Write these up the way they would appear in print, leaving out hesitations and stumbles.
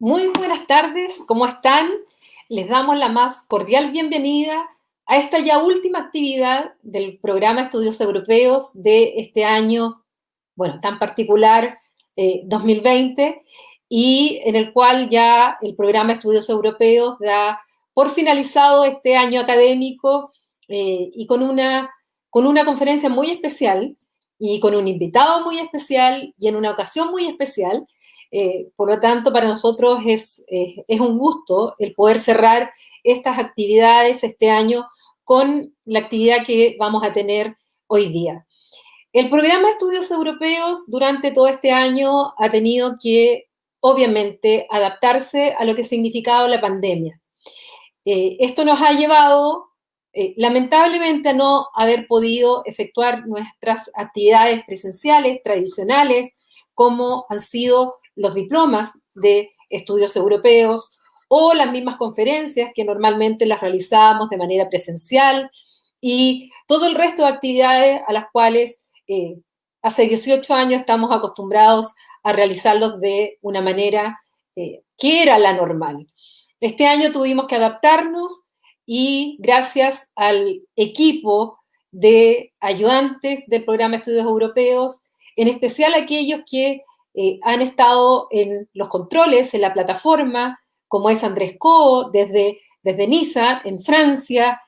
Muy buenas tardes, ¿cómo están? Les damos la más cordial bienvenida a esta ya última actividad del programa Estudios Europeos de este año, bueno, tan particular, 2020, y en el cual ya el programa Estudios Europeos da por finalizado este año académico y con una conferencia muy especial y con un invitado muy especial y en una ocasión muy especial. Por lo tanto, para nosotros es un gusto el poder cerrar estas actividades este año con la actividad que vamos a tener hoy día. El programa de Estudios Europeos durante todo este año ha tenido que, obviamente, adaptarse a lo que ha significado la pandemia. Esto nos ha llevado, lamentablemente, a no haber podido efectuar nuestras actividades presenciales tradicionales, como han sido los diplomas de estudios europeos o las mismas conferencias que normalmente las realizábamos de manera presencial y todo el resto de actividades a las cuales hace 18 años estamos acostumbrados a realizarlos de una manera que era la normal. Este año tuvimos que adaptarnos y gracias al equipo de ayudantes del programa Estudios Europeos, en especial aquellos que han estado en los controles, en la plataforma, como es Andrés Coe, desde Niza, en Francia,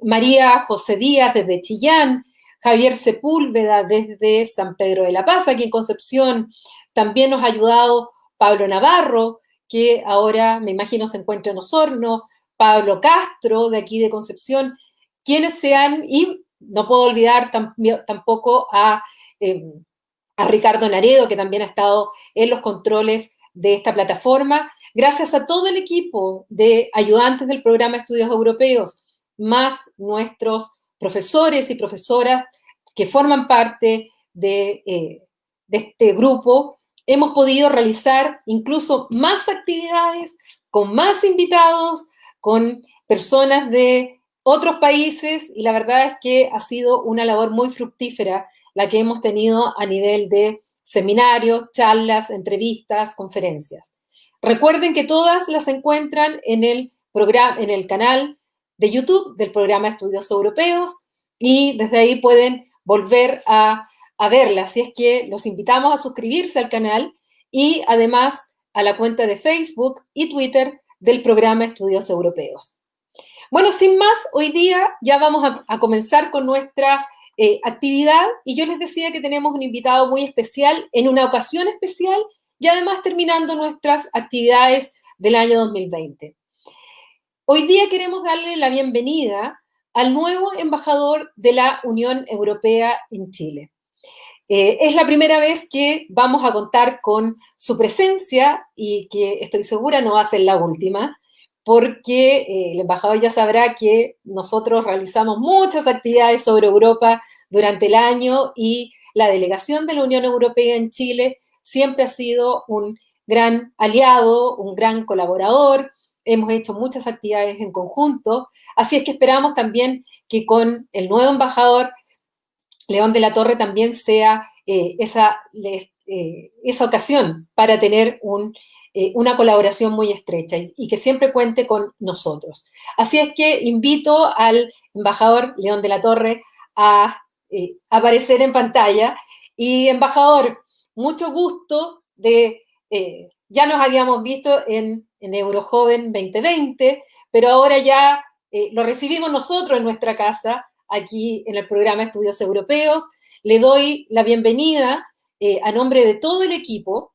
María José Díaz desde Chillán, Javier Sepúlveda desde San Pedro de la Paz, aquí en Concepción. También nos ha ayudado Pablo Navarro, que ahora me imagino se encuentra en Osorno, Pablo Castro de aquí de Concepción, quienes y no puedo olvidar tampoco a Ricardo Naredo, que también ha estado en los controles de esta plataforma. Gracias a todo el equipo de ayudantes del programa Estudios Europeos, más nuestros profesores y profesoras que forman parte de este grupo, hemos podido realizar incluso más actividades, con más invitados, con personas de otros países, y la verdad es que ha sido una labor muy fructífera la que hemos tenido a nivel de seminarios, charlas, entrevistas, conferencias. Recuerden que todas las encuentran en el canal de YouTube del programa Estudios Europeos y desde ahí pueden volver a verlas. Así es que los invitamos a suscribirse al canal y además a la cuenta de Facebook y Twitter del programa Estudios Europeos. Bueno, sin más, hoy día ya vamos a comenzar con nuestra actividad y yo les decía que tenemos un invitado muy especial en una ocasión especial y además terminando nuestras actividades del año 2020. Hoy día queremos darle la bienvenida al nuevo embajador de la Unión Europea en Chile. Es la primera vez que vamos a contar con su presencia y que estoy segura no va a ser la última, porque el embajador ya sabrá que nosotros realizamos muchas actividades sobre Europa durante el año y la delegación de la Unión Europea en Chile siempre ha sido un gran aliado, un gran colaborador. Hemos hecho muchas actividades en conjunto, así es que esperamos también que con el nuevo embajador León de la Torre también sea esa ocasión para tener una colaboración muy estrecha y que siempre cuente con nosotros. Así es que invito al embajador León de la Torre a aparecer en pantalla. Y embajador, mucho gusto ya nos habíamos visto en Eurojoven 2020, pero ahora ya lo recibimos nosotros en nuestra casa, aquí en el programa Estudios Europeos. Le doy la bienvenida a nombre de todo el equipo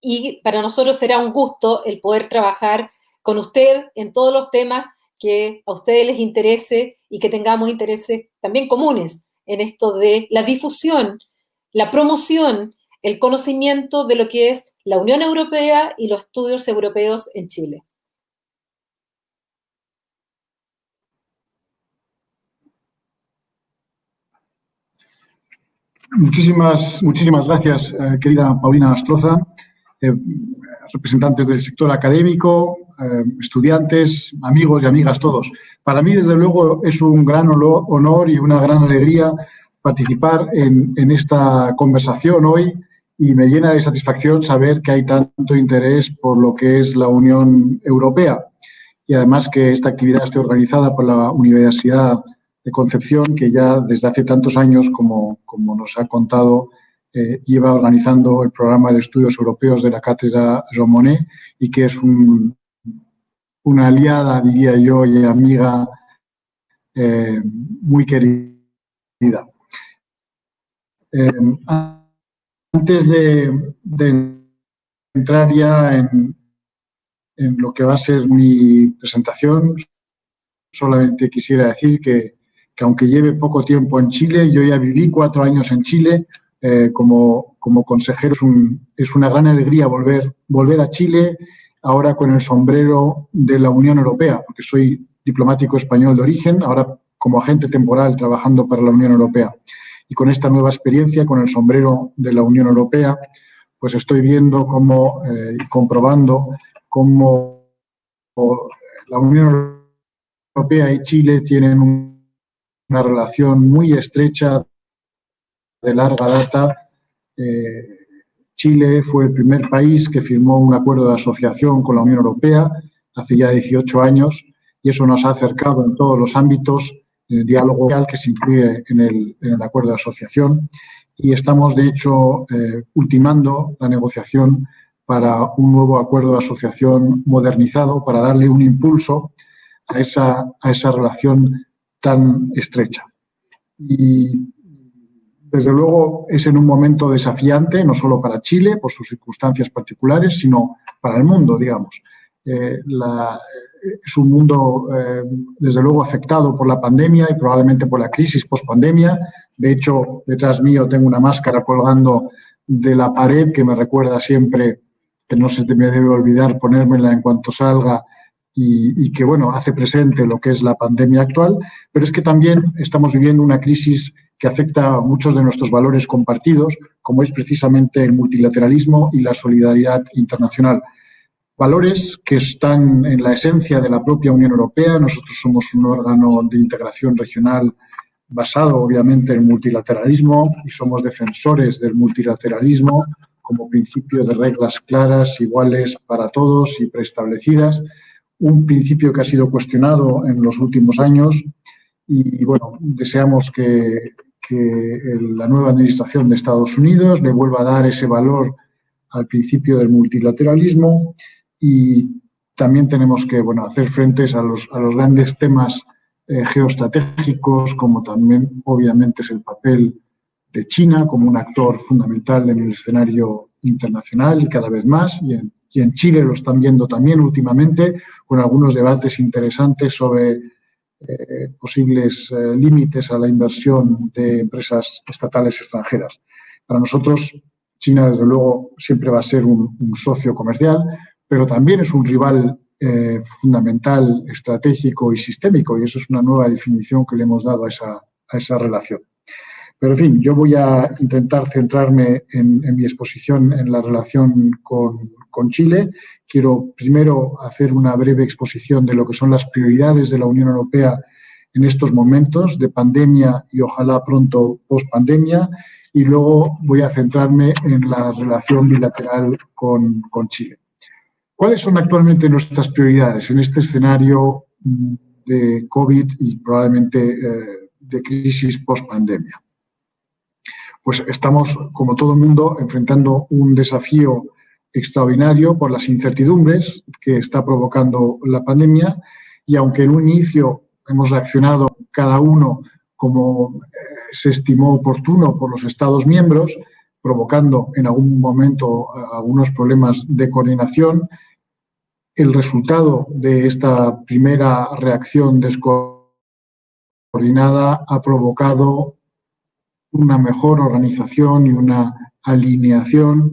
y para nosotros será un gusto el poder trabajar con usted en todos los temas que a ustedes les interese y que tengamos intereses también comunes en esto de la difusión, la promoción, el conocimiento de lo que es la Unión Europea y los estudios europeos en Chile. Muchísimas gracias, querida Paulina Astroza, representantes del sector académico, estudiantes, amigos y amigas todos. Para mí, desde luego, es un gran honor y una gran alegría participar en esta conversación hoy y me llena de satisfacción saber que hay tanto interés por lo que es la Unión Europea y además que esta actividad esté organizada por la Universidad de Concepción, que ya desde hace tantos años, como nos ha contado, lleva organizando el programa de estudios europeos de la Cátedra Jean Monnet y que es una aliada, diría yo, y amiga muy querida. Antes de entrar ya en lo que va a ser mi presentación, solamente quisiera decir que aunque lleve poco tiempo en Chile, yo ya viví 4 años en Chile como consejero. Es una gran alegría volver a Chile ahora con el sombrero de la Unión Europea, porque soy diplomático español de origen, ahora como agente temporal trabajando para la Unión Europea. Y con esta nueva experiencia, con el sombrero de la Unión Europea, pues estoy viendo y comprobando cómo la Unión Europea y Chile tienen una relación muy estrecha de larga data. Chile fue el primer país que firmó un acuerdo de asociación con la Unión Europea hace ya 18 años y eso nos ha acercado en todos los ámbitos el diálogo social que se incluye en el acuerdo de asociación y estamos, de hecho, ultimando la negociación para un nuevo acuerdo de asociación modernizado para darle un impulso a esa relación tan estrecha. Y, desde luego, es en un momento desafiante, no solo para Chile, por sus circunstancias particulares, sino para el mundo, digamos. Es un mundo, desde luego, afectado por la pandemia y probablemente por la crisis post-pandemia. De hecho, detrás mío tengo una máscara colgando de la pared que me recuerda siempre que no se me debe olvidar ponérmela en cuanto salga y que, bueno, hace presente lo que es la pandemia actual, pero es que también estamos viviendo una crisis que afecta a muchos de nuestros valores compartidos, como es precisamente el multilateralismo y la solidaridad internacional. Valores que están en la esencia de la propia Unión Europea. Nosotros somos un órgano de integración regional basado, obviamente, en el multilateralismo y somos defensores del multilateralismo como principio de reglas claras, iguales para todos y preestablecidas. Un principio que ha sido cuestionado en los últimos años y, bueno, deseamos que la nueva administración de Estados Unidos le vuelva a dar ese valor al principio del multilateralismo y también tenemos que, bueno, hacer frentes a los grandes temas geoestratégicos, como también, obviamente, es el papel de China como un actor fundamental en el escenario internacional y cada vez más, y en Chile lo están viendo también últimamente, con algunos debates interesantes sobre posibles límites a la inversión de empresas estatales extranjeras. Para nosotros, China, desde luego, siempre va a ser un socio comercial, pero también es un rival fundamental, estratégico y sistémico, y eso es una nueva definición que le hemos dado a esa relación. Pero, en fin, yo voy a intentar centrarme en mi exposición en la relación con Chile. Quiero primero hacer una breve exposición de lo que son las prioridades de la Unión Europea en estos momentos de pandemia y ojalá pronto post-pandemia, y luego voy a centrarme en la relación bilateral con Chile. ¿Cuáles son actualmente nuestras prioridades en este escenario de COVID y probablemente de crisis post-pandemia? Pues estamos, como todo el mundo, enfrentando un desafío extraordinario por las incertidumbres que está provocando la pandemia y aunque en un inicio hemos reaccionado cada uno como se estimó oportuno por los Estados miembros, provocando en algún momento algunos problemas de coordinación, el resultado de esta primera reacción descoordinada ha provocado una mejor organización y una alineación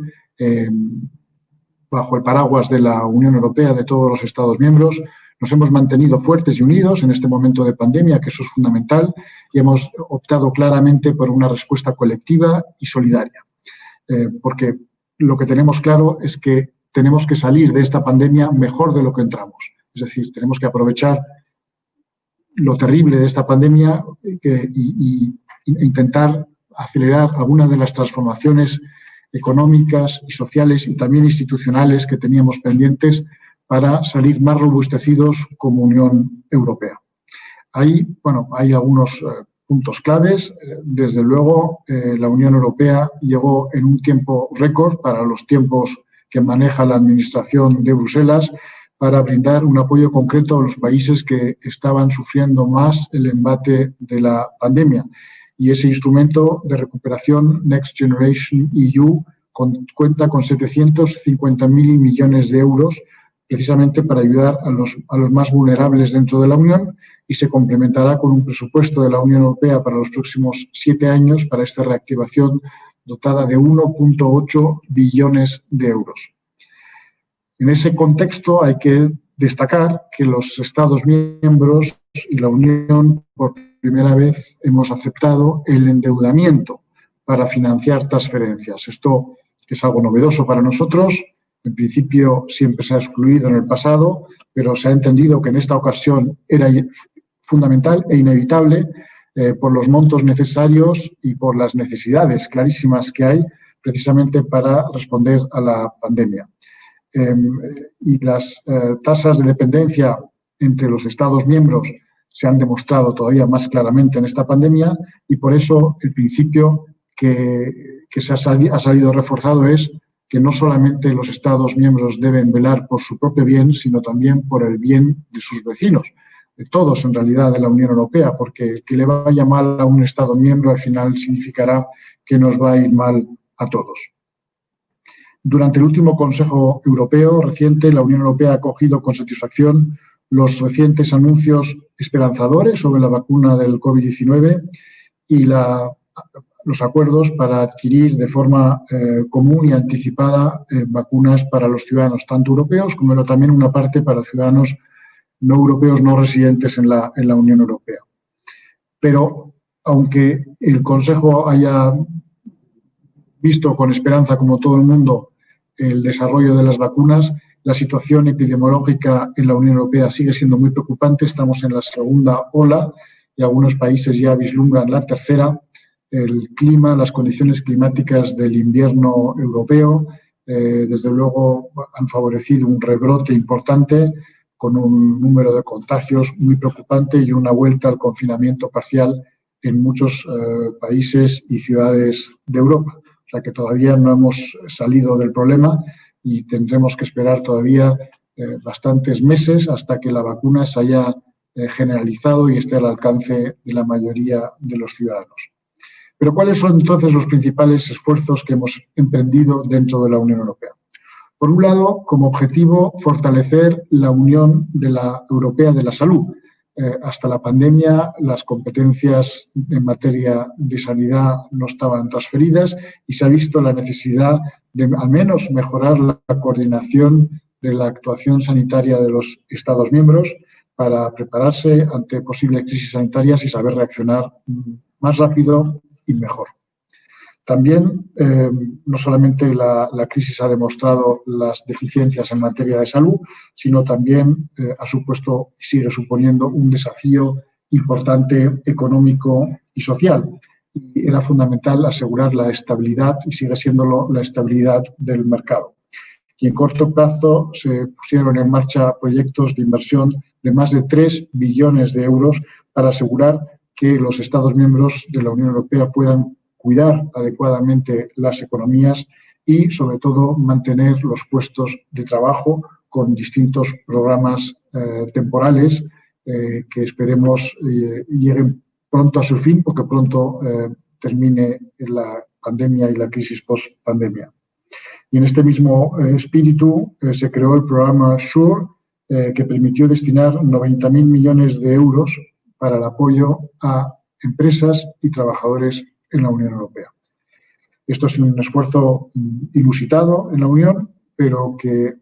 bajo el paraguas de la Unión Europea, de todos los Estados miembros. Nos hemos mantenido fuertes y unidos en este momento de pandemia, que eso es fundamental, y hemos optado claramente por una respuesta colectiva y solidaria. Porque lo que tenemos claro es que tenemos que salir de esta pandemia mejor de lo que entramos. Es decir, tenemos que aprovechar lo terrible de esta pandemia e intentar acelerar algunas de las transformaciones económicas y sociales y también institucionales que teníamos pendientes para salir más robustecidos como Unión Europea. Hay algunos puntos claves. Desde luego, la Unión Europea llegó en un tiempo récord para los tiempos que maneja la Administración de Bruselas para brindar un apoyo concreto a los países que estaban sufriendo más el embate de la pandemia. Y ese instrumento de recuperación Next Generation EU cuenta con 750.000 millones de euros precisamente para ayudar a los más vulnerables dentro de la Unión y se complementará con un presupuesto de la Unión Europea para los próximos 7 años para esta reactivación dotada de 1,8 billones de euros. En ese contexto hay que destacar que los Estados miembros y la Unión por primera vez hemos aceptado el endeudamiento para financiar transferencias. Esto es algo novedoso para nosotros. En principio siempre se ha excluido en el pasado, pero se ha entendido que en esta ocasión era fundamental e inevitable por los montos necesarios y por las necesidades clarísimas que hay precisamente para responder a la pandemia. Y las tasas de dependencia entre los Estados miembros se han demostrado todavía más claramente en esta pandemia y por eso el principio que ha salido reforzado es que no solamente los Estados miembros deben velar por su propio bien, sino también por el bien de sus vecinos, de todos en realidad de la Unión Europea, porque que le vaya mal a un Estado miembro al final significará que nos va a ir mal a todos. Durante el último Consejo Europeo reciente, la Unión Europea ha acogido con satisfacción los recientes anuncios esperanzadores sobre la vacuna del COVID-19 y los acuerdos para adquirir de forma común y anticipada vacunas para los ciudadanos, tanto europeos como también una parte para ciudadanos no europeos no residentes en la Unión Europea. Pero, aunque el Consejo haya visto con esperanza, como todo el mundo, el desarrollo de las vacunas, la situación epidemiológica en la Unión Europea sigue siendo muy preocupante. Estamos en la segunda ola y algunos países ya vislumbran la tercera. El clima, las condiciones climáticas del invierno europeo, desde luego han favorecido un rebrote importante con un número de contagios muy preocupante y una vuelta al confinamiento parcial en muchos países y ciudades de Europa. O sea que todavía no hemos salido del problema y tendremos que esperar todavía bastantes meses hasta que la vacuna se haya generalizado y esté al alcance de la mayoría de los ciudadanos. Pero ¿cuáles son entonces los principales esfuerzos que hemos emprendido dentro de la Unión Europea? Por un lado, como objetivo, fortalecer la Unión Europea de la Salud. Hasta la pandemia, las competencias en materia de sanidad no estaban transferidas y se ha visto la necesidad de al menos mejorar la coordinación de la actuación sanitaria de los Estados miembros para prepararse ante posibles crisis sanitarias y saber reaccionar más rápido y mejor. También, no solamente la crisis ha demostrado las deficiencias en materia de salud, sino también ha supuesto y sigue suponiendo un desafío importante económico y social. Y era fundamental asegurar la estabilidad, y sigue siéndolo, la estabilidad del mercado. Y en corto plazo se pusieron en marcha proyectos de inversión de más de 3 billones de euros para asegurar que los Estados miembros de la Unión Europea puedan cuidar adecuadamente las economías y, sobre todo, mantener los puestos de trabajo con distintos programas temporales que esperemos lleguen pronto a su fin, porque pronto termine la pandemia y la crisis post-pandemia. Y en este mismo espíritu se creó el programa SURE, que permitió destinar 90.000 millones de euros para el apoyo a empresas y trabajadores en la Unión Europea. Esto es un esfuerzo inusitado en la Unión, pero que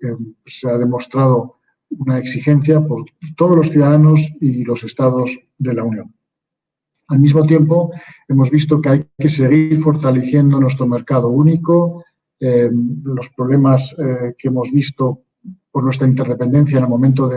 se ha demostrado una exigencia por todos los ciudadanos y los Estados de la Unión. Al mismo tiempo, hemos visto que hay que seguir fortaleciendo nuestro mercado único. Los problemas que hemos visto por nuestra interdependencia en el momento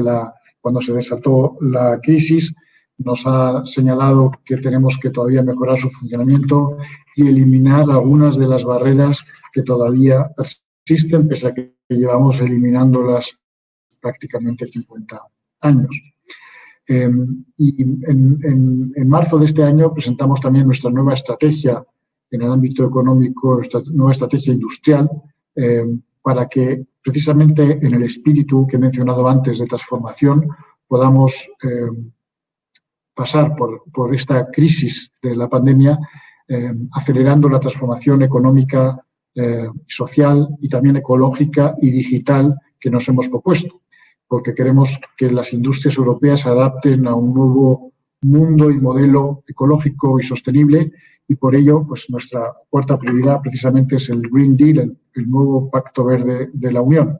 cuando se desató la crisis nos ha señalado que tenemos que todavía mejorar su funcionamiento y eliminar algunas de las barreras que todavía persisten, pese a que llevamos eliminándolas prácticamente 50 años. Y en marzo de este año presentamos también nuestra nueva estrategia en el ámbito económico, nuestra nueva estrategia industrial, para que precisamente en el espíritu que he mencionado antes de transformación podamos pasar por esta crisis de la pandemia, acelerando la transformación económica, social y también ecológica y digital que nos hemos propuesto, porque queremos que las industrias europeas se adapten a un nuevo mundo y modelo ecológico y sostenible, y por ello pues nuestra cuarta prioridad precisamente es el Green Deal, el nuevo Pacto Verde de la Unión.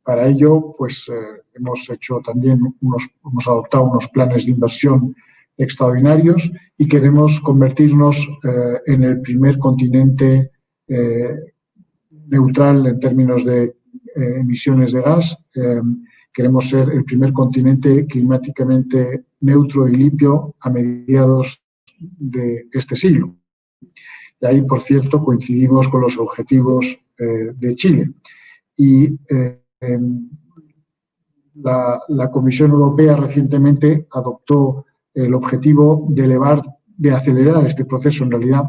Para ello, pues hemos adoptado unos planes de inversión extraordinarios y queremos convertirnos en el primer continente neutral en términos de emisiones de gas. Queremos ser el primer continente climáticamente neutro y limpio a mediados de este siglo. Y ahí, por cierto, coincidimos con los objetivos de Chile. Y la Comisión Europea recientemente adoptó el objetivo de acelerar este proceso en realidad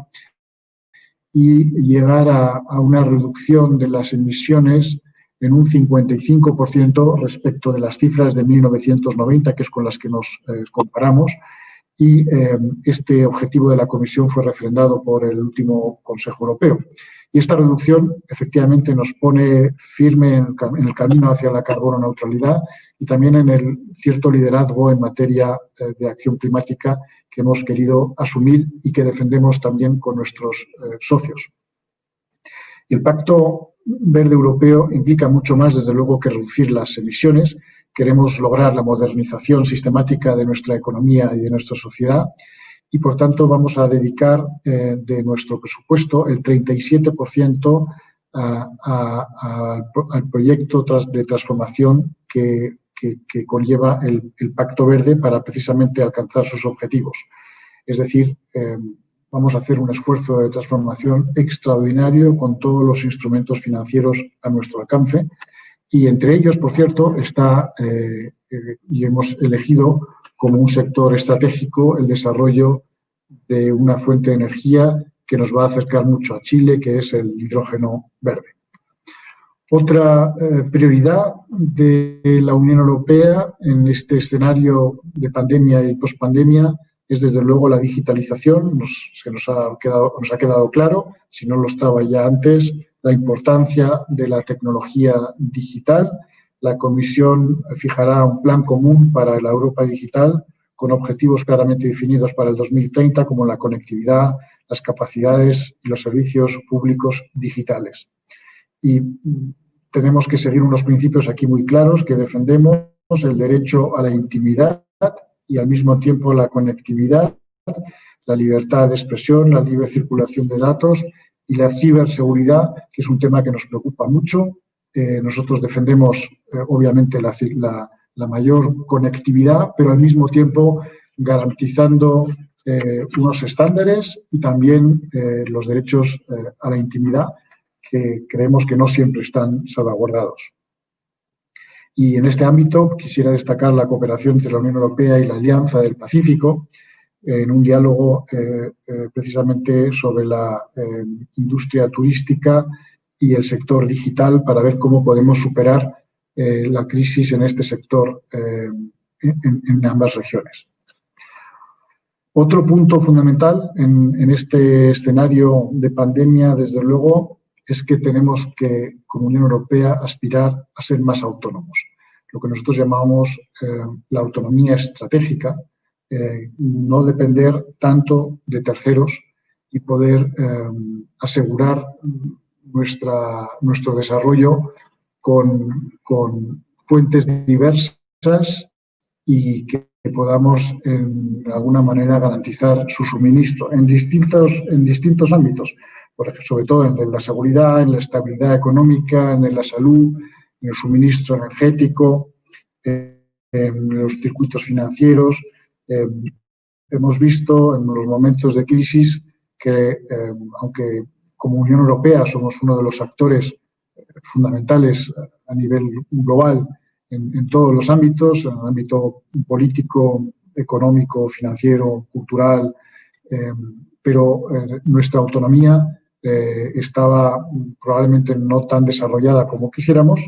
y llegar a una reducción de las emisiones en un 55% respecto de las cifras de 1990, que es con las que nos comparamos. Y este objetivo de la Comisión fue refrendado por el último Consejo Europeo. Y esta reducción efectivamente nos pone firme en el camino hacia la carbono neutralidad y también en el cierto liderazgo en materia de acción climática que hemos querido asumir y que defendemos también con nuestros socios. El Pacto Verde Europeo implica mucho más, desde luego, que reducir las emisiones. Queremos lograr la modernización sistemática de nuestra economía y de nuestra sociedad y, por tanto, vamos a dedicar de nuestro presupuesto el 37% al proyecto de transformación que conlleva el Pacto Verde para precisamente alcanzar sus objetivos. Es decir, vamos a hacer un esfuerzo de transformación extraordinario con todos los instrumentos financieros a nuestro alcance. Y entre ellos, por cierto, está, y hemos elegido como un sector estratégico el desarrollo de una fuente de energía que nos va a acercar mucho a Chile, que es el hidrógeno verde. Otra prioridad de la Unión Europea en este escenario de pandemia y pospandemia es, desde luego, la digitalización. Nos ha quedado claro, si no lo estaba ya antes, la importancia de la tecnología digital. La Comisión fijará un plan común para la Europa digital con objetivos claramente definidos para el 2030, como la conectividad, las capacidades y los servicios públicos digitales. Y tenemos que seguir unos principios aquí muy claros que defendemos: el derecho a la intimidad y al mismo tiempo la conectividad, la libertad de expresión, la libre circulación de datos y la ciberseguridad, que es un tema que nos preocupa mucho. Nosotros defendemos, obviamente, la mayor conectividad, pero al mismo tiempo garantizando unos estándares y también los derechos a la intimidad, que creemos que no siempre están salvaguardados. Y en este ámbito quisiera destacar la cooperación entre la Unión Europea y la Alianza del Pacífico, en un diálogo precisamente sobre la industria turística y el sector digital, para ver cómo podemos superar la crisis en este sector en ambas regiones. Otro punto fundamental en este escenario de pandemia, desde luego, es que tenemos que, como Unión Europea, aspirar a ser más autónomos. Lo que nosotros llamamos la autonomía estratégica, no depender tanto de terceros y poder asegurar nuestro desarrollo con fuentes diversas y que podamos, de alguna manera, garantizar su suministro en distintos ámbitos, sobre todo en la seguridad, en la estabilidad económica, en la salud, en el suministro energético, en los circuitos financieros. Hemos visto en los momentos de crisis que, aunque como Unión Europea somos uno de los actores fundamentales a nivel global en todos los ámbitos, en el ámbito político, económico, financiero, cultural, pero nuestra autonomía estaba probablemente no tan desarrollada como quisiéramos,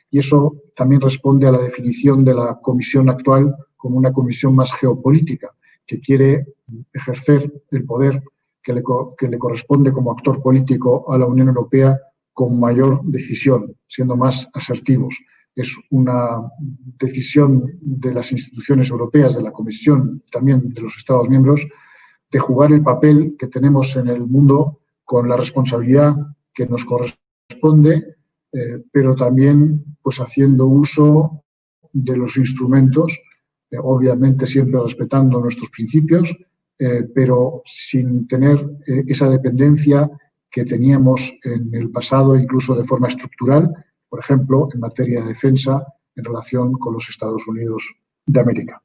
y eso también responde a la definición de la Comisión actual como una comisión más geopolítica, que quiere ejercer el poder que le corresponde como actor político a la Unión Europea con mayor decisión, siendo más asertivos. Es una decisión de las instituciones europeas, de la Comisión, también de los Estados miembros, de jugar el papel que tenemos en el mundo con la responsabilidad que nos corresponde, pero también pues haciendo uso de los instrumentos, obviamente siempre respetando nuestros principios, pero sin tener esa dependencia que teníamos en el pasado, incluso de forma estructural, por ejemplo, en materia de defensa en relación con los Estados Unidos de América.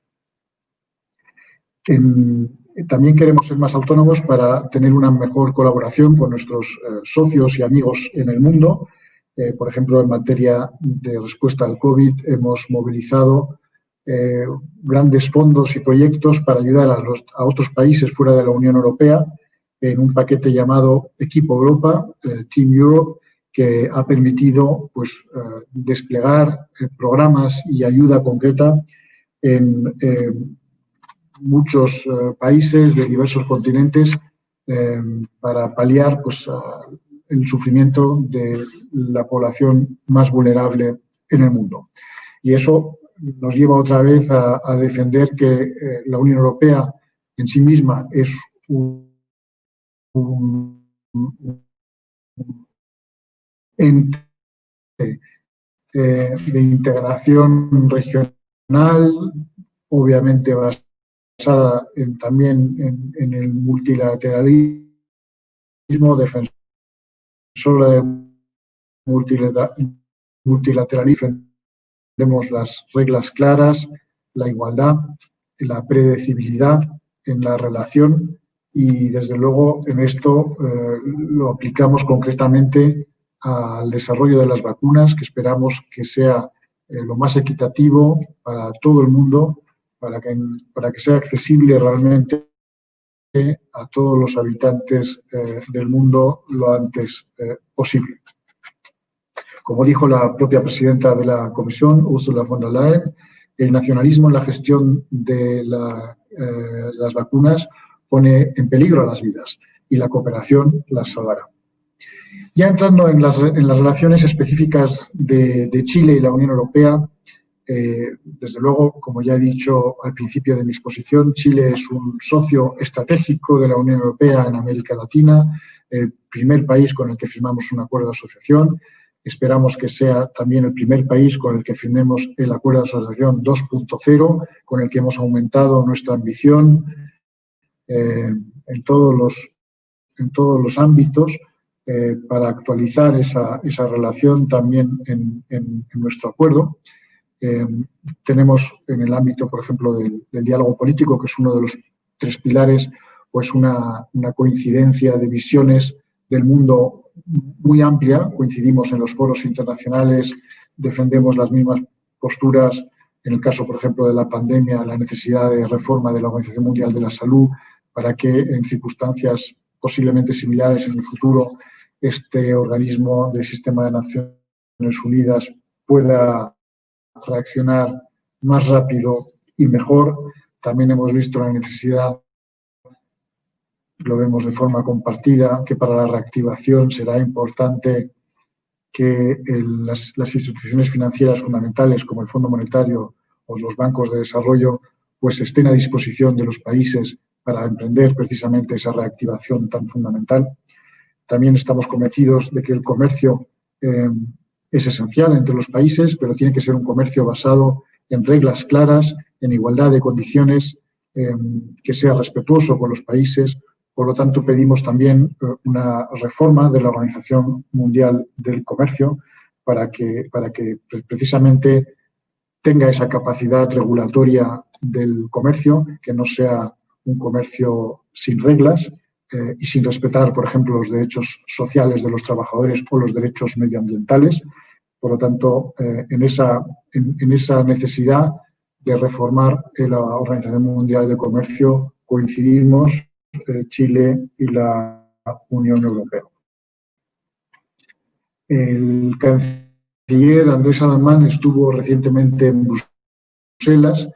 También queremos ser más autónomos para tener una mejor colaboración con nuestros socios y amigos en el mundo. Por ejemplo, en materia de respuesta al COVID hemos movilizado grandes fondos y proyectos para ayudar a otros países fuera de la Unión Europea en un paquete llamado Equipo Europa, Team Europe, que ha permitido pues, desplegar programas y ayuda concreta en muchos países de diversos continentes para paliar pues, el sufrimiento de la población más vulnerable en el mundo. Y eso nos lleva otra vez a defender que la Unión Europea en sí misma es un ente de integración regional, obviamente basada también en el multilateralismo, defensora del multilateralismo, tenemos las reglas claras, la igualdad, la predecibilidad en la relación y, desde luego, en esto lo aplicamos concretamente al desarrollo de las vacunas, que esperamos que sea lo más equitativo para todo el mundo, para que sea accesible realmente a todos los habitantes del mundo lo antes posible. Como dijo la propia presidenta de la Comisión, Ursula von der Leyen, el nacionalismo en la gestión de las vacunas pone en peligro a las vidas y la cooperación las salvará. Ya entrando en las relaciones específicas de Chile y la Unión Europea, desde luego, como ya he dicho al principio de mi exposición, Chile es un socio estratégico de la Unión Europea en América Latina, el primer país con el que firmamos un acuerdo de asociación. Esperamos que sea también el primer país con el que firmemos el acuerdo de asociación 2.0, con el que hemos aumentado nuestra ambición en todos los ámbitos para actualizar esa relación también en nuestro acuerdo. Tenemos en el ámbito, por ejemplo, del diálogo político, que es uno de los 3 pilares, pues una coincidencia de visiones del mundo muy amplia. Coincidimos en los foros internacionales, defendemos las mismas posturas. En el caso, por ejemplo, de la pandemia, la necesidad de reforma de la Organización Mundial de la Salud para que en circunstancias posiblemente similares en el futuro este organismo del Sistema de Naciones Unidas pueda reaccionar más rápido y mejor. También hemos visto la necesidad, lo vemos de forma compartida, que para la reactivación será importante que las instituciones financieras fundamentales como el Fondo Monetario o los bancos de desarrollo pues estén a disposición de los países para emprender precisamente esa reactivación tan fundamental. También estamos convencidos de que el comercio es esencial entre los países, pero tiene que ser un comercio basado en reglas claras, en igualdad de condiciones, que sea respetuoso con los países. Por lo tanto, pedimos también una reforma de la Organización Mundial del Comercio para que precisamente tenga esa capacidad regulatoria del comercio, que no sea un comercio sin reglas y sin respetar, por ejemplo, los derechos sociales de los trabajadores o los derechos medioambientales. Por lo tanto, en esa necesidad de reformar la Organización Mundial de Comercio coincidimos Chile y la Unión Europea. El canciller Andrés Alemán estuvo recientemente en Bruselas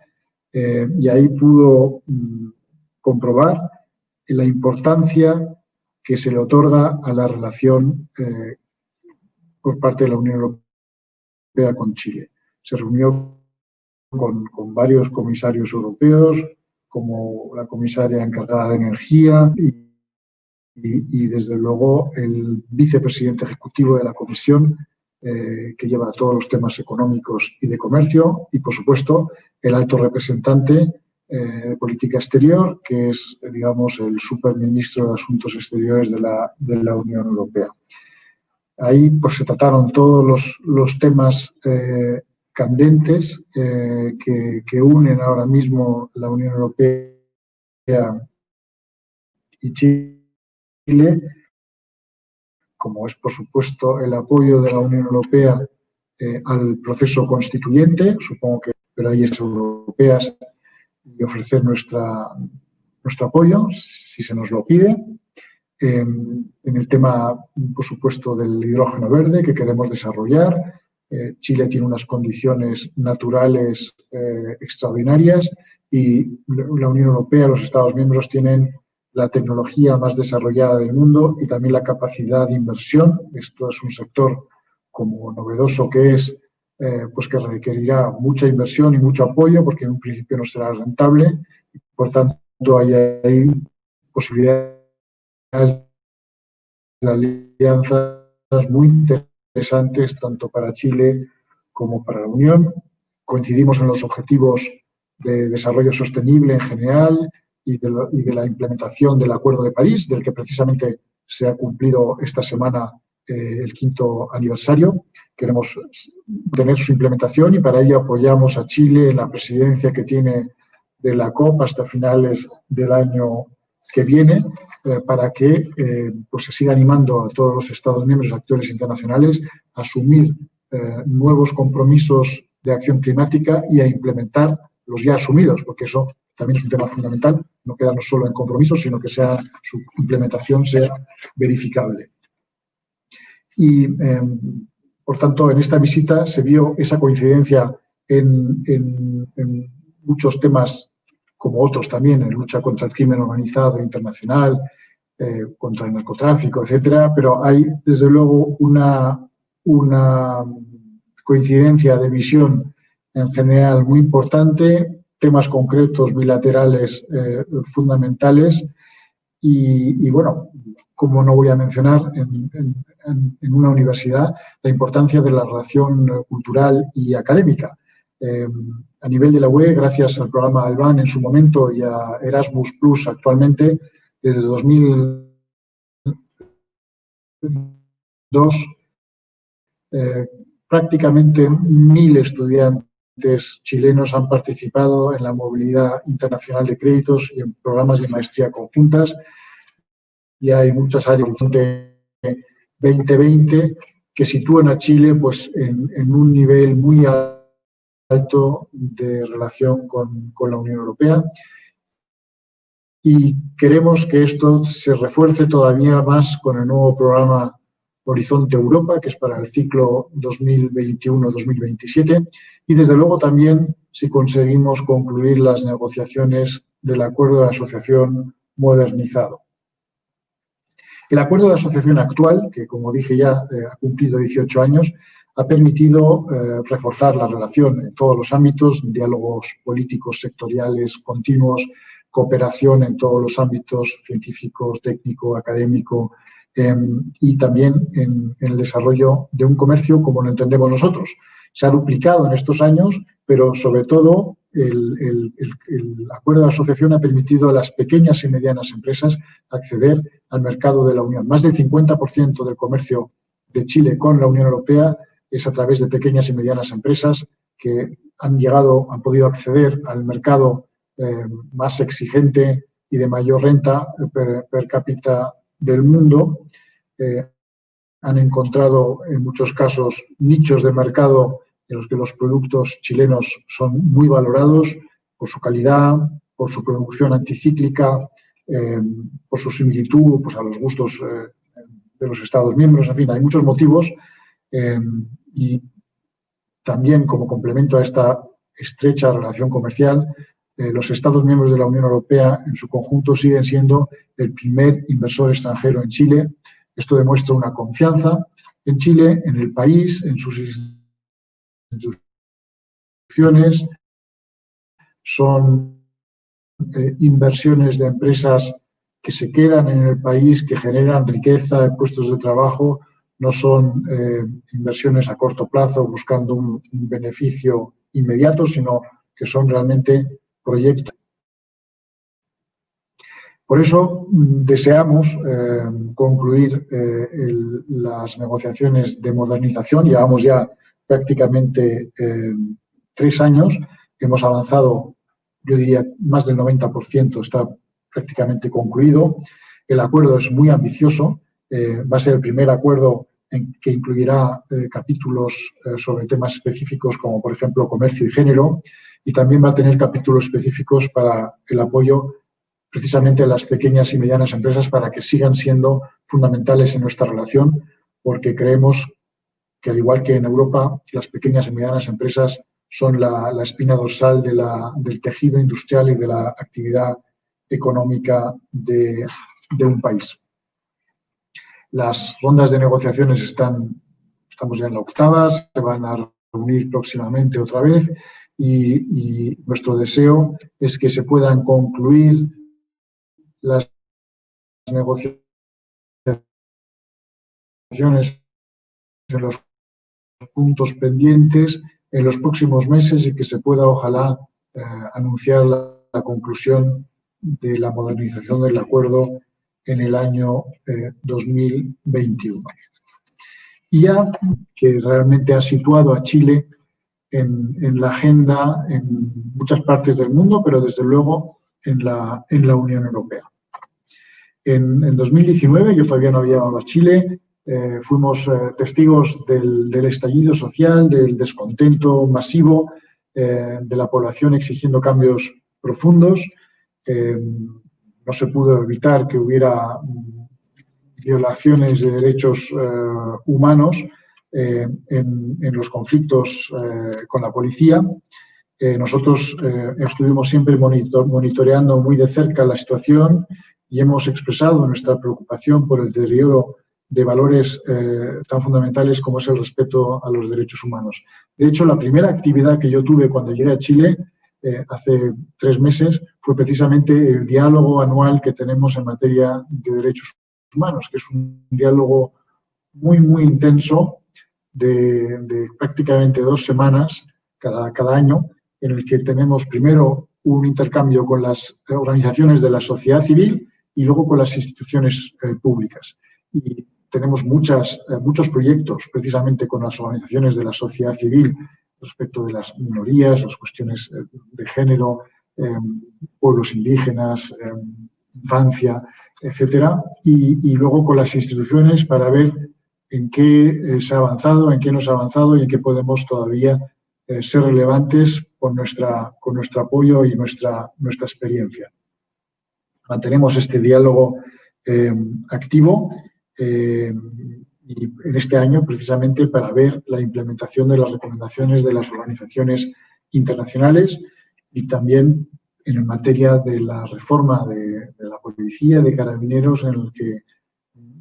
y ahí pudo comprobar la importancia que se le otorga a la relación por parte de la Unión Europea con Chile. Se reunió con varios comisarios europeos, como la comisaria encargada de energía y desde luego, el vicepresidente ejecutivo de la Comisión, que lleva todos los temas económicos y de comercio, y, por supuesto, el alto representante de política exterior, que es, digamos, el superministro de Asuntos Exteriores de la Unión Europea. Ahí pues, se trataron todos los temas candentes que unen ahora mismo la Unión Europea y Chile, como es, por supuesto, el apoyo de la Unión Europea al proceso constituyente, supongo que pero hay europeas, y ofrecer nuestro apoyo, si se nos lo pide. En el tema, por supuesto, del hidrógeno verde que queremos desarrollar. Chile tiene unas condiciones naturales extraordinarias y la Unión Europea, los Estados miembros tienen la tecnología más desarrollada del mundo y también la capacidad de inversión. Esto es un sector, como novedoso que es, pues que requerirá mucha inversión y mucho apoyo porque en un principio no será rentable. Por tanto, hay posibilidades de alianzas muy interesantes tanto para Chile como para la Unión. Coincidimos en los objetivos de desarrollo sostenible en general y de la implementación del Acuerdo de París, del que precisamente se ha cumplido esta semana el 5º aniversario. Queremos tener su implementación y para ello apoyamos a Chile en la presidencia que tiene de la COP hasta finales del año que viene, para que pues se siga animando a todos los Estados miembros y actores internacionales a asumir nuevos compromisos de acción climática y a implementar los ya asumidos, porque eso también es un tema fundamental, no quedarnos solo en compromisos, sino que su implementación sea verificable. Y, por tanto, en esta visita se vio esa coincidencia en muchos temas, como otros también, en lucha contra el crimen organizado internacional, contra el narcotráfico, etcétera, pero hay, desde luego, una coincidencia de visión en general muy importante, temas concretos bilaterales fundamentales y, bueno, como no voy a mencionar en una universidad la importancia de la relación cultural y académica. A nivel de la UE, gracias al programa Alban en su momento y a Erasmus Plus actualmente, desde 2002, prácticamente 1.000 estudiantes chilenos han participado en la movilidad internacional de créditos y en programas de maestría conjuntas. Y hay muchas áreas de 2020 que sitúan a Chile pues, en un nivel muy alto de relación con la Unión Europea. Y queremos que esto se refuerce todavía más con el nuevo programa Horizonte Europa, que es para el ciclo 2021-2027, y desde luego también si conseguimos concluir las negociaciones del acuerdo de asociación modernizado. El acuerdo de asociación actual, que como dije ya ha cumplido 18 años, ha permitido reforzar la relación en todos los ámbitos, diálogos políticos sectoriales continuos, cooperación en todos los ámbitos científico, técnico, académico y también en el desarrollo de un comercio como lo entendemos nosotros. Se ha duplicado en estos años, pero sobre todo el acuerdo de asociación ha permitido a las pequeñas y medianas empresas acceder al mercado de la Unión. Más del 50% del comercio de Chile con la Unión Europea es a través de pequeñas y medianas empresas que han podido acceder al mercado más exigente y de mayor renta per cápita del mundo. Han encontrado en muchos casos nichos de mercado en los que los productos chilenos son muy valorados por su calidad, por su producción anticíclica, por su similitud pues, a los gustos de los Estados miembros. En fin, hay muchos motivos y también como complemento a esta estrecha relación comercial, los Estados miembros de la Unión Europea en su conjunto siguen siendo el primer inversor extranjero en Chile. Esto demuestra una confianza en Chile, en el país, en sus instituciones. Son inversiones de empresas que se quedan en el país, que generan riqueza, puestos de trabajo. No son inversiones a corto plazo buscando un beneficio inmediato, sino que son realmente proyectos. Por eso deseamos concluir las negociaciones de modernización. Llevamos ya prácticamente 3 años. Hemos avanzado, yo diría, más del 90%, está prácticamente concluido. El acuerdo es muy ambicioso. Va a ser el primer acuerdo que incluirá capítulos sobre temas específicos como, por ejemplo, comercio y género. Y también va a tener capítulos específicos para el apoyo precisamente a las pequeñas y medianas empresas para que sigan siendo fundamentales en nuestra relación, porque creemos que, al igual que en Europa, las pequeñas y medianas empresas son la espina dorsal del tejido industrial y de la actividad económica de un país. Las rondas de negociaciones estamos ya en la octava, se van a reunir próximamente otra vez y nuestro deseo es que se puedan concluir las negociaciones en los puntos pendientes en los próximos meses y que se pueda, ojalá, anunciar la conclusión de la modernización del acuerdo en el año 2021. Y ya que realmente ha situado a Chile en la agenda en muchas partes del mundo, pero desde luego en la Unión Europea. En 2019, yo todavía no había llegado a Chile, fuimos testigos del estallido social, del descontento masivo de la población exigiendo cambios profundos. No se pudo evitar que hubiera violaciones de derechos humanos en los conflictos con la policía. Nosotros estuvimos siempre monitoreando muy de cerca la situación y hemos expresado nuestra preocupación por el deterioro de valores tan fundamentales como es el respeto a los derechos humanos. De hecho, la primera actividad que yo tuve cuando llegué a Chile, hace 3 meses, fue precisamente el diálogo anual que tenemos en materia de derechos humanos, que es un diálogo muy, muy intenso de prácticamente 2 semanas cada año, en el que tenemos primero un intercambio con las organizaciones de la sociedad civil y luego con las instituciones públicas. Y tenemos muchos proyectos precisamente con las organizaciones de la sociedad civil respecto de las minorías, las cuestiones de género, pueblos indígenas, infancia, etcétera, y luego con las instituciones para ver en qué se ha avanzado, en qué no se ha avanzado y en qué podemos todavía ser relevantes con nuestro apoyo y nuestra experiencia. Mantenemos este diálogo activo y en este año precisamente para ver la implementación de las recomendaciones de las organizaciones internacionales y también en materia de la reforma de la policía, de carabineros, un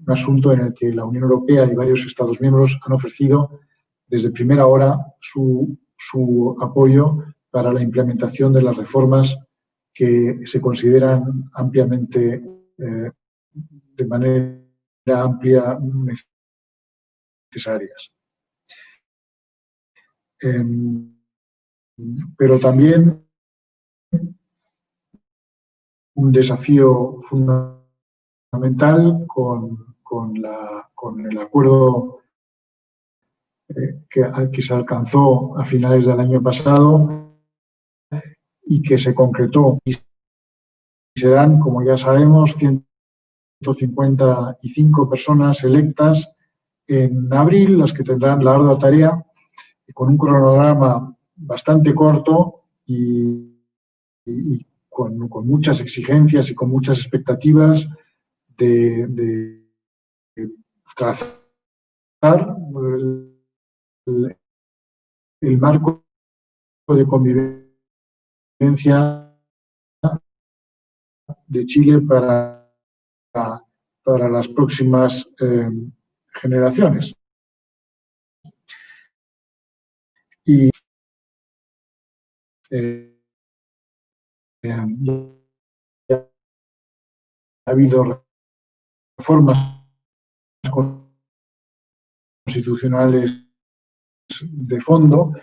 asunto en el que la Unión Europea y varios Estados miembros han ofrecido desde primera hora su apoyo para la implementación de las reformas que se consideran ampliamente, de manera amplia, necesarias. Pero también un desafío fundamental con el acuerdo que se alcanzó a finales del año pasado y que se concretó. Y serán, como ya sabemos, 155 personas electas en abril, las que tendrán la ardua tarea, con un cronograma bastante corto y con muchas exigencias y con muchas expectativas de trazar el marco de convivencia de Chile para las próximas generaciones. Y ha habido reformas constitucionales de fondo,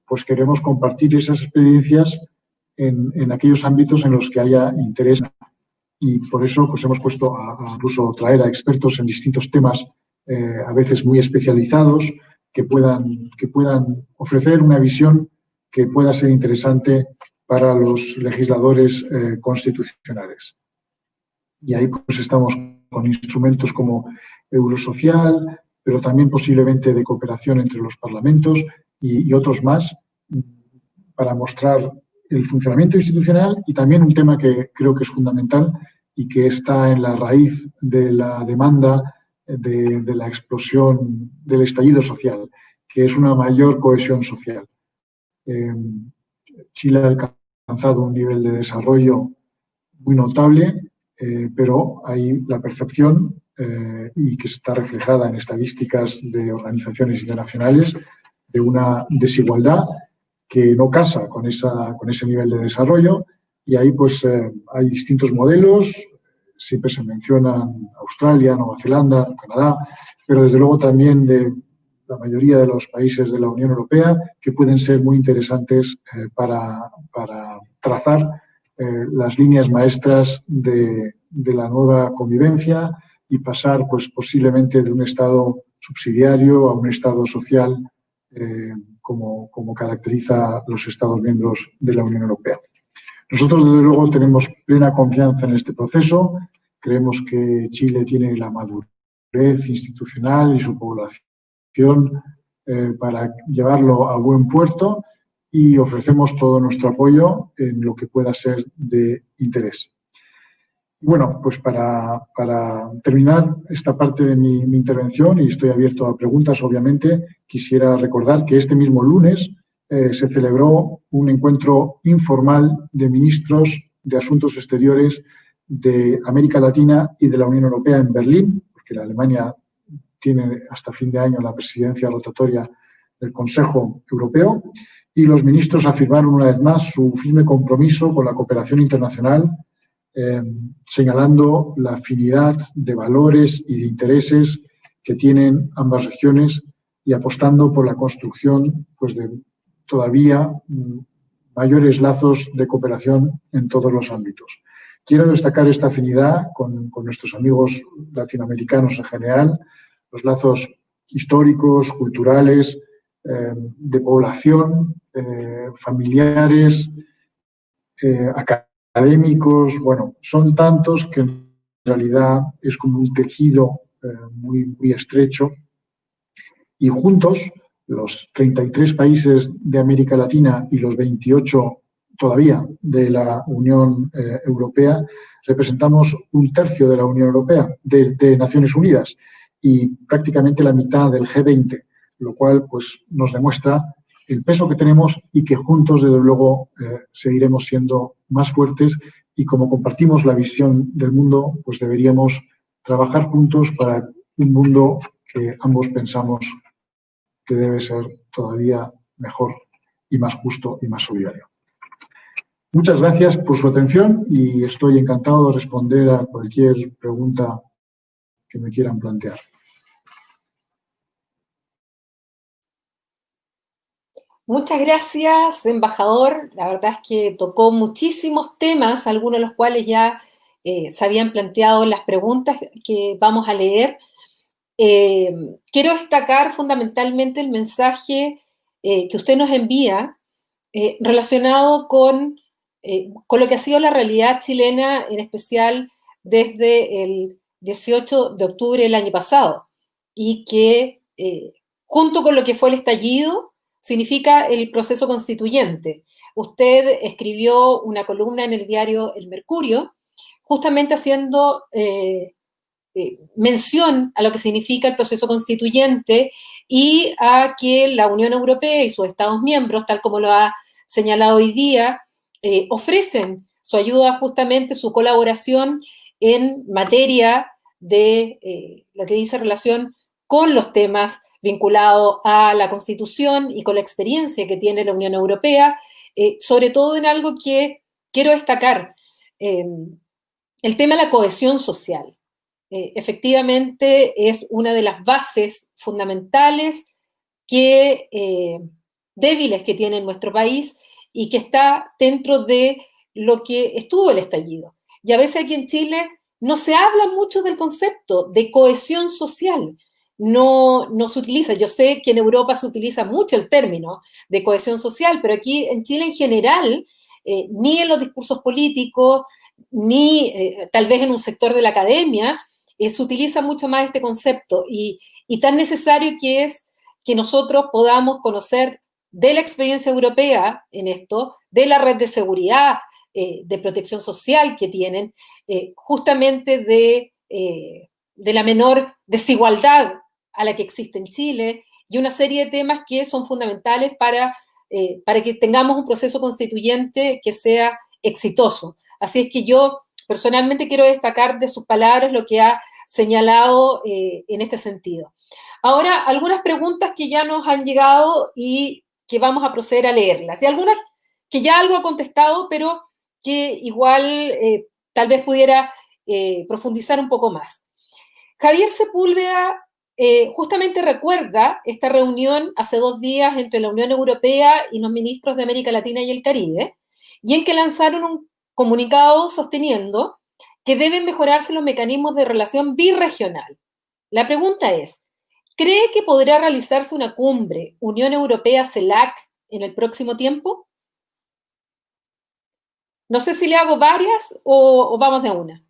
pues queremos compartir esas experiencias en aquellos ámbitos en los que haya interés. Y por eso pues hemos puesto a incluso traer a expertos en distintos temas, a veces muy especializados, que puedan ofrecer una visión que pueda ser interesante para los legisladores constitucionales. Y ahí pues estamos con instrumentos como Eurosocial, pero también posiblemente de cooperación entre los parlamentos y otros más, para mostrar el funcionamiento institucional y también un tema que creo que es fundamental y que está en la raíz de la demanda de la explosión del estallido social, que es una mayor cohesión social. Chile ha alcanzado un nivel de desarrollo muy notable, pero hay la percepción, y que está reflejada en estadísticas de organizaciones internacionales, de una desigualdad que no casa con ese nivel de desarrollo, y ahí pues hay distintos modelos, siempre se mencionan Australia, Nueva Zelanda, Canadá, pero desde luego también de la mayoría de los países de la Unión Europea, que pueden ser muy interesantes para trazar las líneas maestras de la nueva convivencia y pasar pues posiblemente de un Estado subsidiario a un Estado social, como caracteriza los Estados miembros de la Unión Europea. Nosotros, desde luego, tenemos plena confianza en este proceso. Creemos que Chile tiene la madurez institucional y su población para llevarlo a buen puerto, y ofrecemos todo nuestro apoyo en lo que pueda ser de interés. Bueno, pues para terminar esta parte de mi intervención, y estoy abierto a preguntas, obviamente, quisiera recordar que este mismo lunes se celebró un encuentro informal de ministros de Asuntos Exteriores de América Latina y de la Unión Europea en Berlín, porque la Alemania tiene hasta fin de año la presidencia rotatoria del Consejo Europeo, y los ministros afirmaron una vez más su firme compromiso con la cooperación internacional, señalando la afinidad de valores y de intereses que tienen ambas regiones y apostando por la construcción pues, de todavía mayores lazos de cooperación en todos los ámbitos. Quiero destacar esta afinidad con nuestros amigos latinoamericanos en general, los lazos históricos, culturales, de población, familiares, académicos, bueno, son tantos que en realidad es como un tejido muy, muy estrecho, y juntos los 33 países de América Latina y los 28 todavía de la Unión Europea representamos un tercio de la Unión Europea, de Naciones Unidas, y prácticamente la mitad del G20, lo cual pues, nos demuestra el peso que tenemos y que juntos, desde luego, seguiremos siendo más fuertes, y como compartimos la visión del mundo, pues deberíamos trabajar juntos para un mundo que ambos pensamos que debe ser todavía mejor y más justo y más solidario. Muchas gracias por su atención y estoy encantado de responder a cualquier pregunta que me quieran plantear. Muchas gracias, embajador. La verdad es que tocó muchísimos temas, algunos de los cuales ya se habían planteado en las preguntas que vamos a leer. quiero destacar fundamentalmente el mensaje que usted nos envía relacionado con lo que ha sido la realidad chilena, en especial desde el 18 de octubre del año pasado, y que junto con lo que fue el estallido, significa el proceso constituyente. Usted escribió una columna en el diario El Mercurio, justamente haciendo mención a lo que significa el proceso constituyente y a que la Unión Europea y sus Estados miembros, tal como lo ha señalado hoy día, ofrecen su ayuda, justamente su colaboración en materia de lo que dice relación con los temas vinculados a la Constitución y con la experiencia que tiene la Unión Europea, sobre todo en algo que quiero destacar, el tema de la cohesión social. Efectivamente es una de las bases fundamentales débiles que tiene nuestro país y que está dentro de lo que estuvo el estallido. Y a veces aquí en Chile no se habla mucho del concepto de cohesión social, no se utiliza. Yo sé que en Europa se utiliza mucho el término de cohesión social, pero aquí en Chile en general, ni en los discursos políticos, ni tal vez en un sector de la academia, se utiliza mucho más este concepto y tan necesario que es que nosotros podamos conocer de la experiencia europea en esto, de la red de seguridad, de protección social que tienen, justamente de la menor desigualdad a la que existe en Chile y una serie de temas que son fundamentales para que tengamos un proceso constituyente que sea exitoso. Así es que yo personalmente quiero destacar de sus palabras lo que ha señalado en este sentido. Ahora, algunas preguntas que ya nos han llegado y que vamos a proceder a leerlas. Y algunas que ya algo ha contestado, pero que igual tal vez pudiera profundizar un poco más. Javier Sepúlveda justamente recuerda esta reunión hace 2 días entre la Unión Europea y los ministros de América Latina y el Caribe, y en que lanzaron un comunicado sosteniendo que deben mejorarse los mecanismos de relación birregional. La pregunta es, ¿cree que podrá realizarse una cumbre Unión Europea-CELAC en el próximo tiempo? No sé si le hago varias o vamos de una.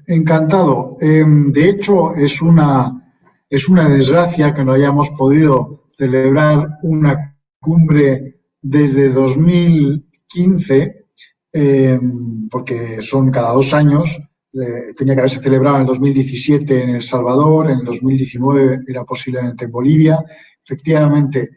Encantado. De hecho, es una desgracia que no hayamos podido celebrar una cumbre desde 2015, porque son cada 2 años. Tenía que haberse celebrado en el 2017 en El Salvador, en el 2019 era posiblemente en Bolivia. Efectivamente,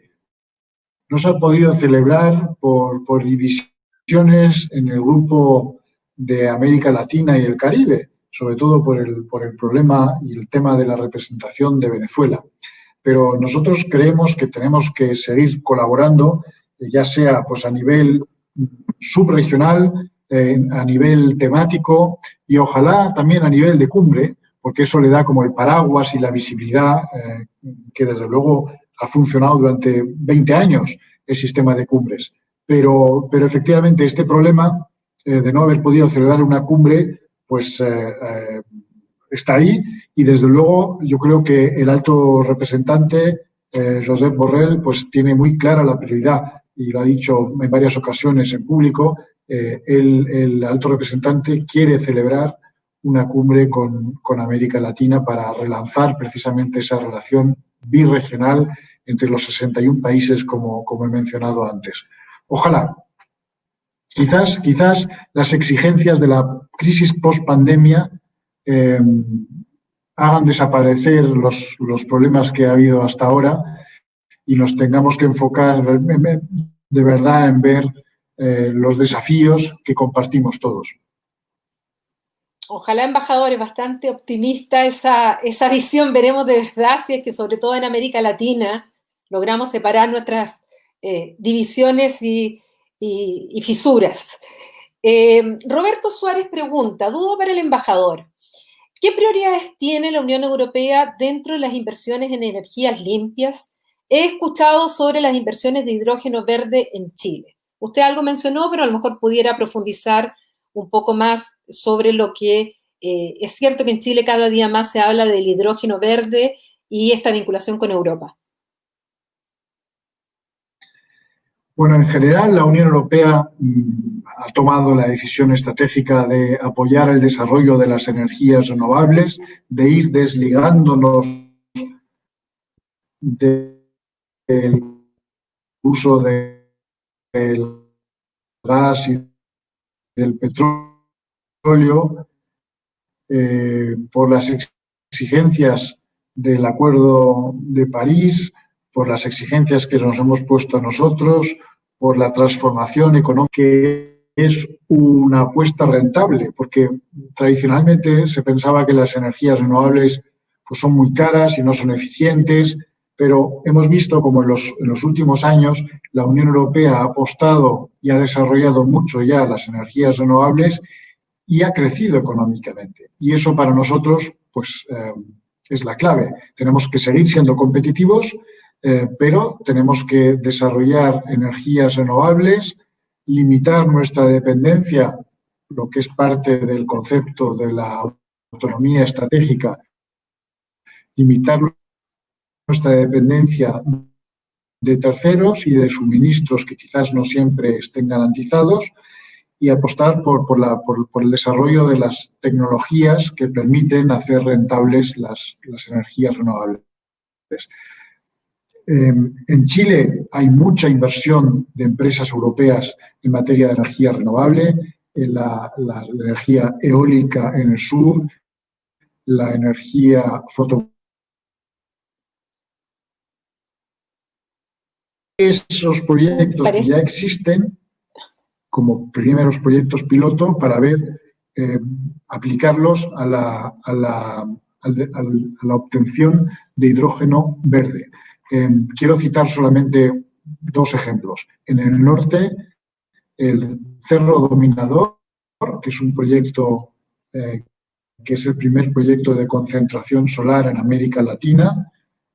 no se ha podido celebrar por divisiones en el grupo de América Latina y el Caribe, sobre todo por el problema y el tema de la representación de Venezuela. Pero nosotros creemos que tenemos que seguir colaborando, ya sea pues, a nivel subregional, a nivel temático y ojalá también a nivel de cumbre, porque eso le da como el paraguas y la visibilidad que desde luego ha funcionado durante 20 años el sistema de cumbres. Pero efectivamente este problema de no haber podido celebrar una cumbre, pues está ahí y desde luego yo creo que el alto representante, Josep Borrell, pues tiene muy clara la prioridad y lo ha dicho en varias ocasiones en público. El alto representante quiere celebrar una cumbre con América Latina para relanzar precisamente esa relación birregional entre los 61 países, como he mencionado antes. Ojalá. Quizás las exigencias de la crisis post-pandemia hagan desaparecer los problemas que ha habido hasta ahora y nos tengamos que enfocar de verdad en ver los desafíos que compartimos todos. Ojalá, embajador, es bastante optimista esa visión. Veremos de verdad si es que sobre todo en América Latina logramos separar nuestras divisiones y fisuras. Roberto Suárez pregunta, duda para el embajador, ¿qué prioridades tiene la Unión Europea dentro de las inversiones en energías limpias? He escuchado sobre las inversiones de hidrógeno verde en Chile. Usted algo mencionó, pero a lo mejor pudiera profundizar un poco más sobre lo que es cierto que en Chile cada día más se habla del hidrógeno verde y esta vinculación con Europa. Bueno, en general la Unión Europea ha tomado la decisión estratégica de apoyar el desarrollo de las energías renovables, de ir desligándonos del uso del gas y del petróleo por las exigencias del Acuerdo de París, por las exigencias que nos hemos puesto nosotros, por la transformación económica, que es una apuesta rentable, porque tradicionalmente se pensaba que las energías renovables pues, son muy caras y no son eficientes, pero hemos visto como en los últimos años la Unión Europea ha apostado y ha desarrollado mucho ya las energías renovables y ha crecido económicamente. Y eso para nosotros pues, es la clave. Tenemos que seguir siendo competitivos, pero tenemos que desarrollar energías renovables, limitar nuestra dependencia, lo que es parte del concepto de la autonomía estratégica, limitar nuestra dependencia de terceros y de suministros que quizás no siempre estén garantizados y apostar por el desarrollo de las tecnologías que permiten hacer rentables las energías renovables. En Chile hay mucha inversión de empresas europeas en materia de energía renovable, en la energía eólica en el sur, la energía fotovoltaica. Esos proyectos que ya existen como primeros proyectos piloto para ver aplicarlos a la obtención de hidrógeno verde. Quiero citar solamente dos ejemplos. En el norte, el Cerro Dominador, que es un proyecto que es el primer proyecto de concentración solar en América Latina,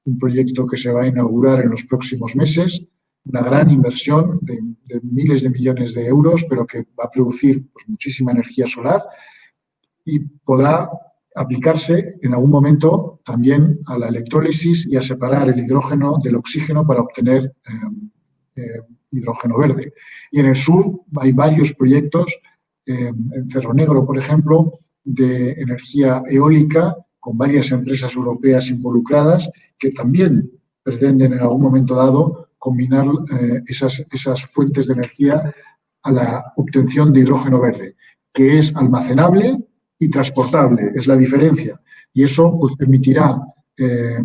un proyecto que se va a inaugurar en los próximos meses, una gran inversión de miles de millones de euros, pero que va a producir pues, muchísima energía solar y podrá aplicarse en algún momento también a la electrólisis y a separar el hidrógeno del oxígeno para obtener hidrógeno verde. Y en el sur hay varios proyectos, en Cerro Negro, por ejemplo, de energía eólica con varias empresas europeas involucradas que también pretenden en algún momento dado combinar esas fuentes de energía a la obtención de hidrógeno verde, que es almacenable y transportable, es la diferencia. Y eso pues, permitirá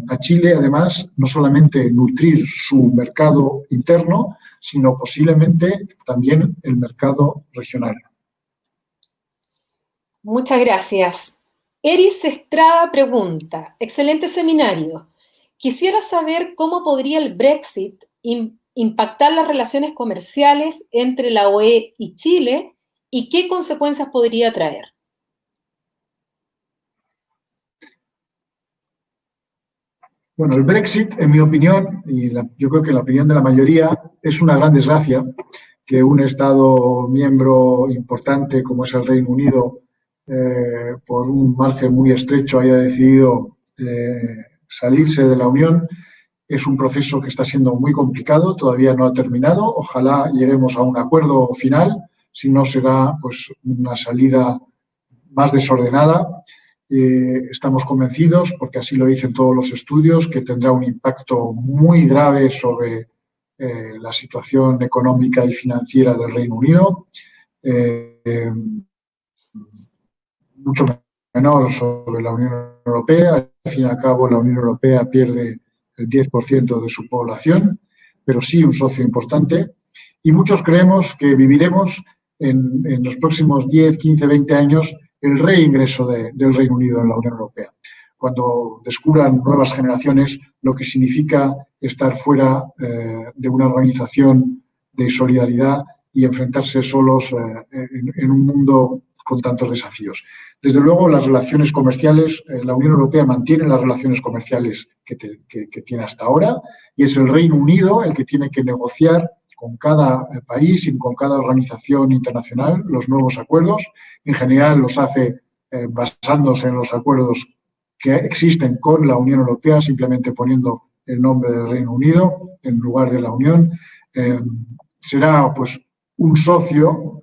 a Chile, además, no solamente nutrir su mercado interno, sino posiblemente también el mercado regional. Muchas gracias. Eris Estrada pregunta, excelente seminario. Quisiera saber cómo podría el Brexit impactar las relaciones comerciales entre la UE y Chile y qué consecuencias podría traer. Bueno, el Brexit, en mi opinión, y yo creo que en la opinión de la mayoría, es una gran desgracia que un Estado miembro importante como es el Reino Unido, por un margen muy estrecho, haya decidido salirse de la Unión. Es un proceso que está siendo muy complicado, todavía no ha terminado. Ojalá lleguemos a un acuerdo final, si no será pues, una salida más desordenada. Estamos convencidos, porque así lo dicen todos los estudios, que tendrá un impacto muy grave sobre la situación económica y financiera del Reino Unido, mucho menor sobre la Unión Europea. Al fin y al cabo, la Unión Europea pierde el 10% de su población, pero sí un socio importante. Y muchos creemos que viviremos en los próximos 10, 15, 20 años el reingreso del Reino Unido en la Unión Europea, cuando descubran nuevas generaciones lo que significa estar fuera de una organización de solidaridad y enfrentarse solos en un mundo con tantos desafíos. Desde luego, las relaciones comerciales, la Unión Europea mantiene las relaciones comerciales que tiene hasta ahora y es el Reino Unido el que tiene que negociar con cada país y con cada organización internacional los nuevos acuerdos. En general los hace basándose en los acuerdos que existen con la Unión Europea, simplemente poniendo el nombre del Reino Unido en lugar de la Unión. Será pues un socio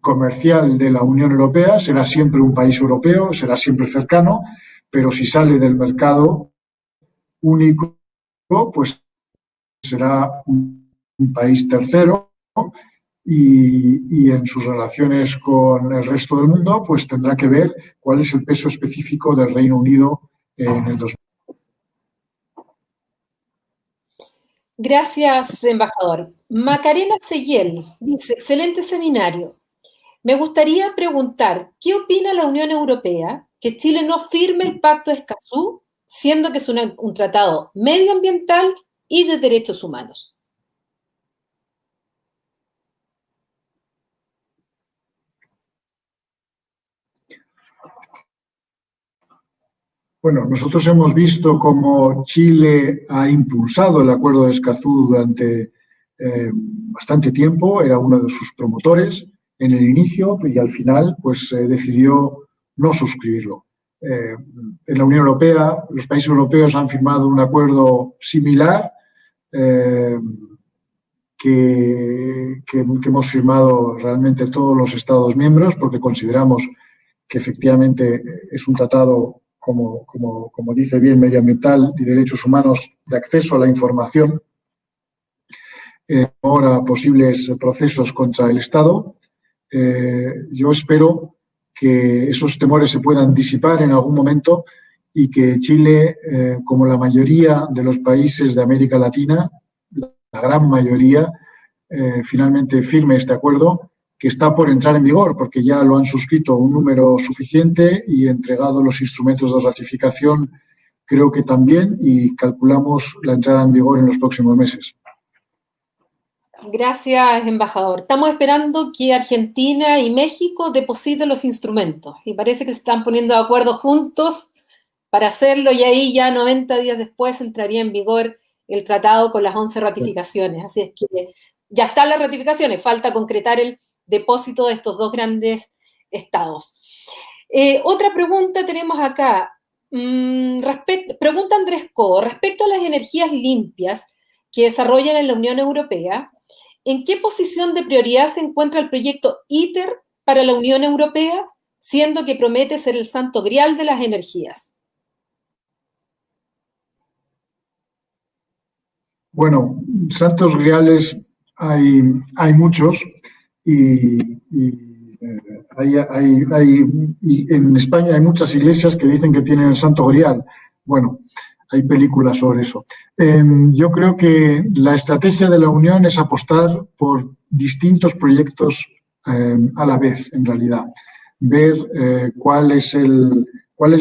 comercial de la Unión Europea, será siempre un país europeo, será siempre cercano, pero si sale del mercado único, pues será un país tercero y en sus relaciones con el resto del mundo, pues tendrá que ver cuál es el peso específico del Reino Unido en el 2000. Gracias, embajador. Macarena Seguiel dice, excelente seminario. Me gustaría preguntar, ¿qué opina la Unión Europea que Chile no firme el Pacto de Escazú, siendo que es un tratado medioambiental y de derechos humanos? Bueno, nosotros hemos visto cómo Chile ha impulsado el Acuerdo de Escazú durante bastante tiempo, era uno de sus promotores en el inicio y al final pues decidió no suscribirlo. En la Unión Europea, los países europeos han firmado un acuerdo similar que hemos firmado realmente todos los Estados miembros porque consideramos que efectivamente es un tratado, como dice bien, medioambiental y derechos humanos de acceso a la información, ahora posibles procesos contra el Estado. Yo espero que esos temores se puedan disipar en algún momento y que Chile, como la mayoría de los países de América Latina, la gran mayoría, finalmente firme este acuerdo que está por entrar en vigor, porque ya lo han suscrito un número suficiente y entregado los instrumentos de ratificación, creo que también, y calculamos la entrada en vigor en los próximos meses. Gracias, embajador. Estamos esperando que Argentina y México depositen los instrumentos y parece que se están poniendo de acuerdo juntos para hacerlo y ahí ya 90 días después entraría en vigor el tratado con las 11 ratificaciones. Así es que ya están las ratificaciones, falta concretar el depósito de estos dos grandes estados. Otra pregunta tenemos acá. Pregunta Andrés Co. Respecto a las energías limpias que desarrollan en la Unión Europea, ¿en qué posición de prioridad se encuentra el proyecto ITER para la Unión Europea, siendo que promete ser el santo grial de las energías? Bueno, santos griales hay muchos y en España hay muchas iglesias que dicen que tienen el santo grial. Bueno, hay películas sobre eso. Yo creo que la estrategia de la Unión es apostar por distintos proyectos a la vez, en realidad. Ver cuál es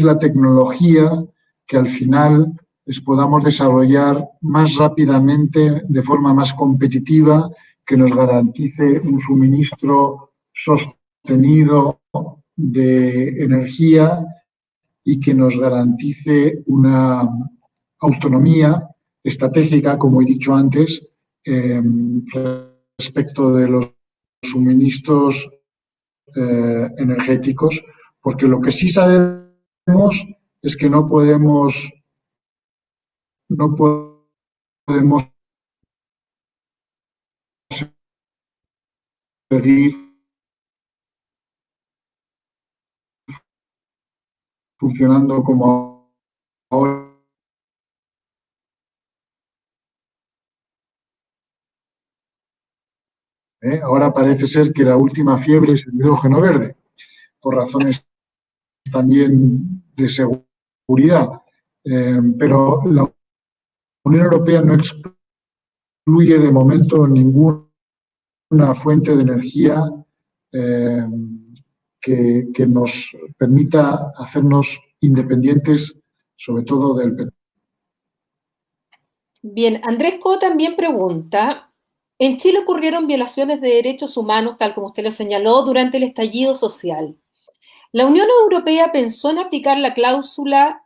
la tecnología que al final les podamos desarrollar más rápidamente, de forma más competitiva, que nos garantice un suministro sostenido de energía y que nos garantice una autonomía estratégica, como he dicho antes, respecto de los suministros energéticos, porque lo que sí sabemos es que no podemos seguir funcionando como ahora. Ahora parece ser que la última fiebre es el hidrógeno verde, por razones también de seguridad. Pero la Unión Europea no excluye de momento ninguna fuente de energía que nos permita hacernos independientes, sobre todo del petróleo. Bien, Andrés Co también pregunta, en Chile ocurrieron violaciones de derechos humanos, tal como usted lo señaló, durante el estallido social. ¿La Unión Europea pensó en aplicar la cláusula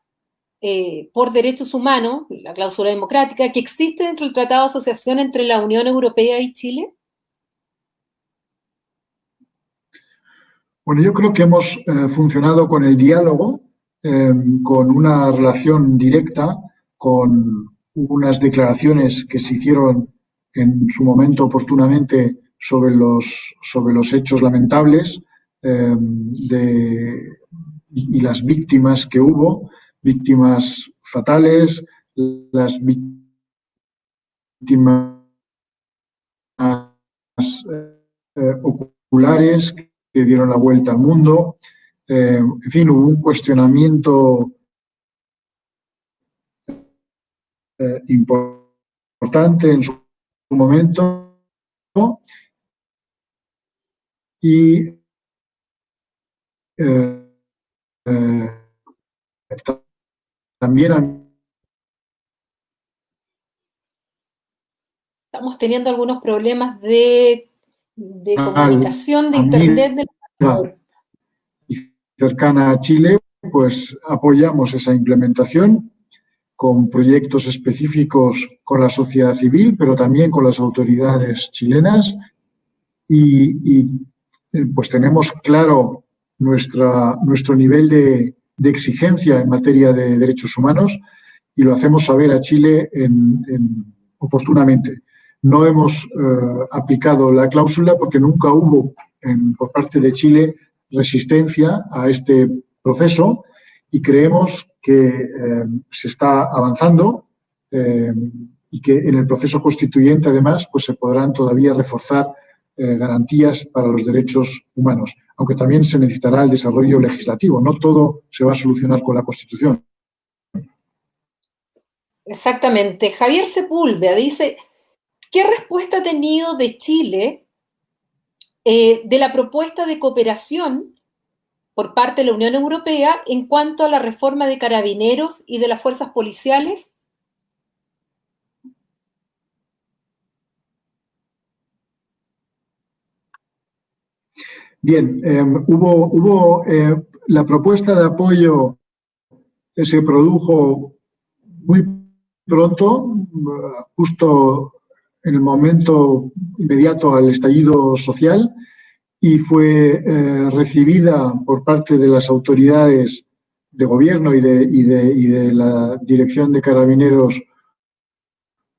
por derechos humanos, la cláusula democrática, que existe dentro del Tratado de Asociación entre la Unión Europea y Chile? Bueno, yo creo que hemos funcionado con el diálogo, con una relación directa, con unas declaraciones que se hicieron en su momento oportunamente sobre los hechos lamentables y las víctimas que hubo, víctimas fatales, las víctimas oculares que dieron la vuelta al mundo. En fin, hubo un cuestionamiento importante en su momento y también Estamos teniendo algunos problemas de comunicación de internet del computador. Y cercana a Chile, pues apoyamos esa implementación con proyectos específicos con la sociedad civil, pero también con las autoridades chilenas pues tenemos claro nuestro nivel de exigencia en materia de derechos humanos y lo hacemos saber a Chile oportunamente. No hemos aplicado la cláusula porque nunca hubo por parte de Chile resistencia a este proceso y creemos que se está avanzando y que en el proceso constituyente además pues se podrán todavía reforzar garantías para los derechos humanos, aunque también se necesitará el desarrollo legislativo. No todo se va a solucionar con la Constitución. Exactamente. Javier Sepúlveda dice, ¿qué respuesta ha tenido de Chile de la propuesta de cooperación por parte de la Unión Europea en cuanto a la reforma de carabineros y de las fuerzas policiales? Bien, hubo la propuesta de apoyo se produjo muy pronto, justo en el momento inmediato al estallido social, y fue recibida por parte de las autoridades de gobierno y de la Dirección de Carabineros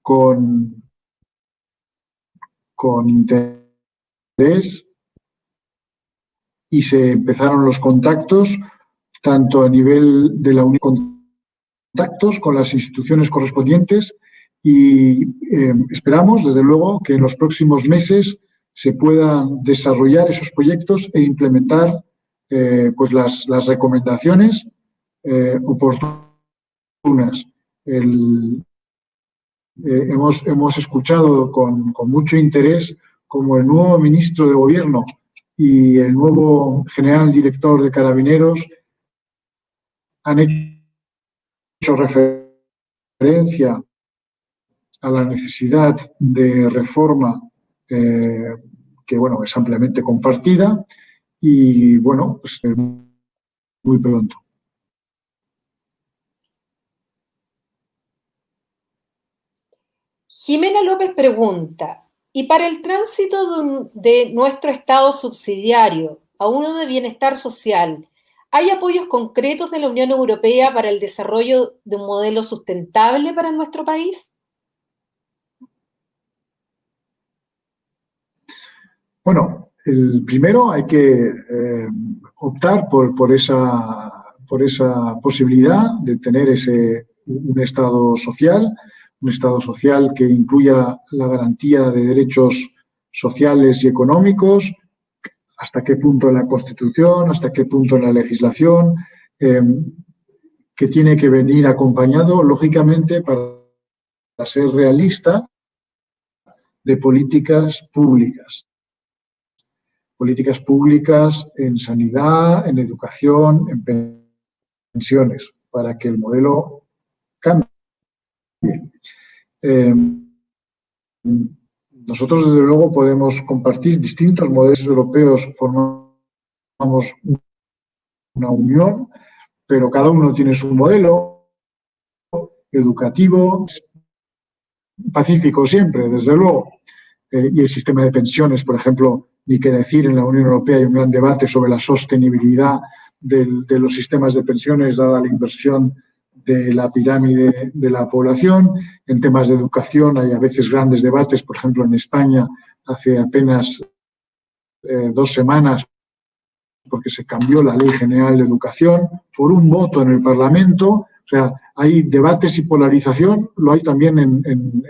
con interés, y se empezaron los contactos, tanto a nivel de la Unión, contactos con las instituciones correspondientes, y esperamos, desde luego, que en los próximos meses se puedan desarrollar esos proyectos e implementar pues las recomendaciones oportunas. Hemos escuchado con mucho interés cómo el nuevo ministro de Gobierno y el nuevo general director de Carabineros han hecho referencia a la necesidad de reforma que, bueno, es ampliamente compartida y, bueno, pues muy pronto. Jimena López pregunta, ¿y para el tránsito de nuestro Estado subsidiario a uno de bienestar social, hay apoyos concretos de la Unión Europea para el desarrollo de un modelo sustentable para nuestro país? Bueno, primero hay que optar por esa posibilidad de tener un Estado social que incluya la garantía de derechos sociales y económicos, hasta qué punto en la Constitución, hasta qué punto en la legislación, que tiene que venir acompañado, lógicamente, para ser realista, de políticas públicas. Políticas públicas en sanidad, en educación, en pensiones, para que el modelo cambie. Nosotros, desde luego, podemos compartir distintos modelos europeos, formamos una unión, pero cada uno tiene su modelo educativo, pacífico siempre, desde luego, y el sistema de pensiones, por ejemplo, ni qué decir, en la Unión Europea hay un gran debate sobre la sostenibilidad de los sistemas de pensiones, dada la inversión de la pirámide de la población. En temas de educación hay a veces grandes debates, por ejemplo, en España hace apenas 2 semanas, porque se cambió la Ley General de Educación por un voto en el Parlamento. O sea, hay debates y polarización, lo hay también,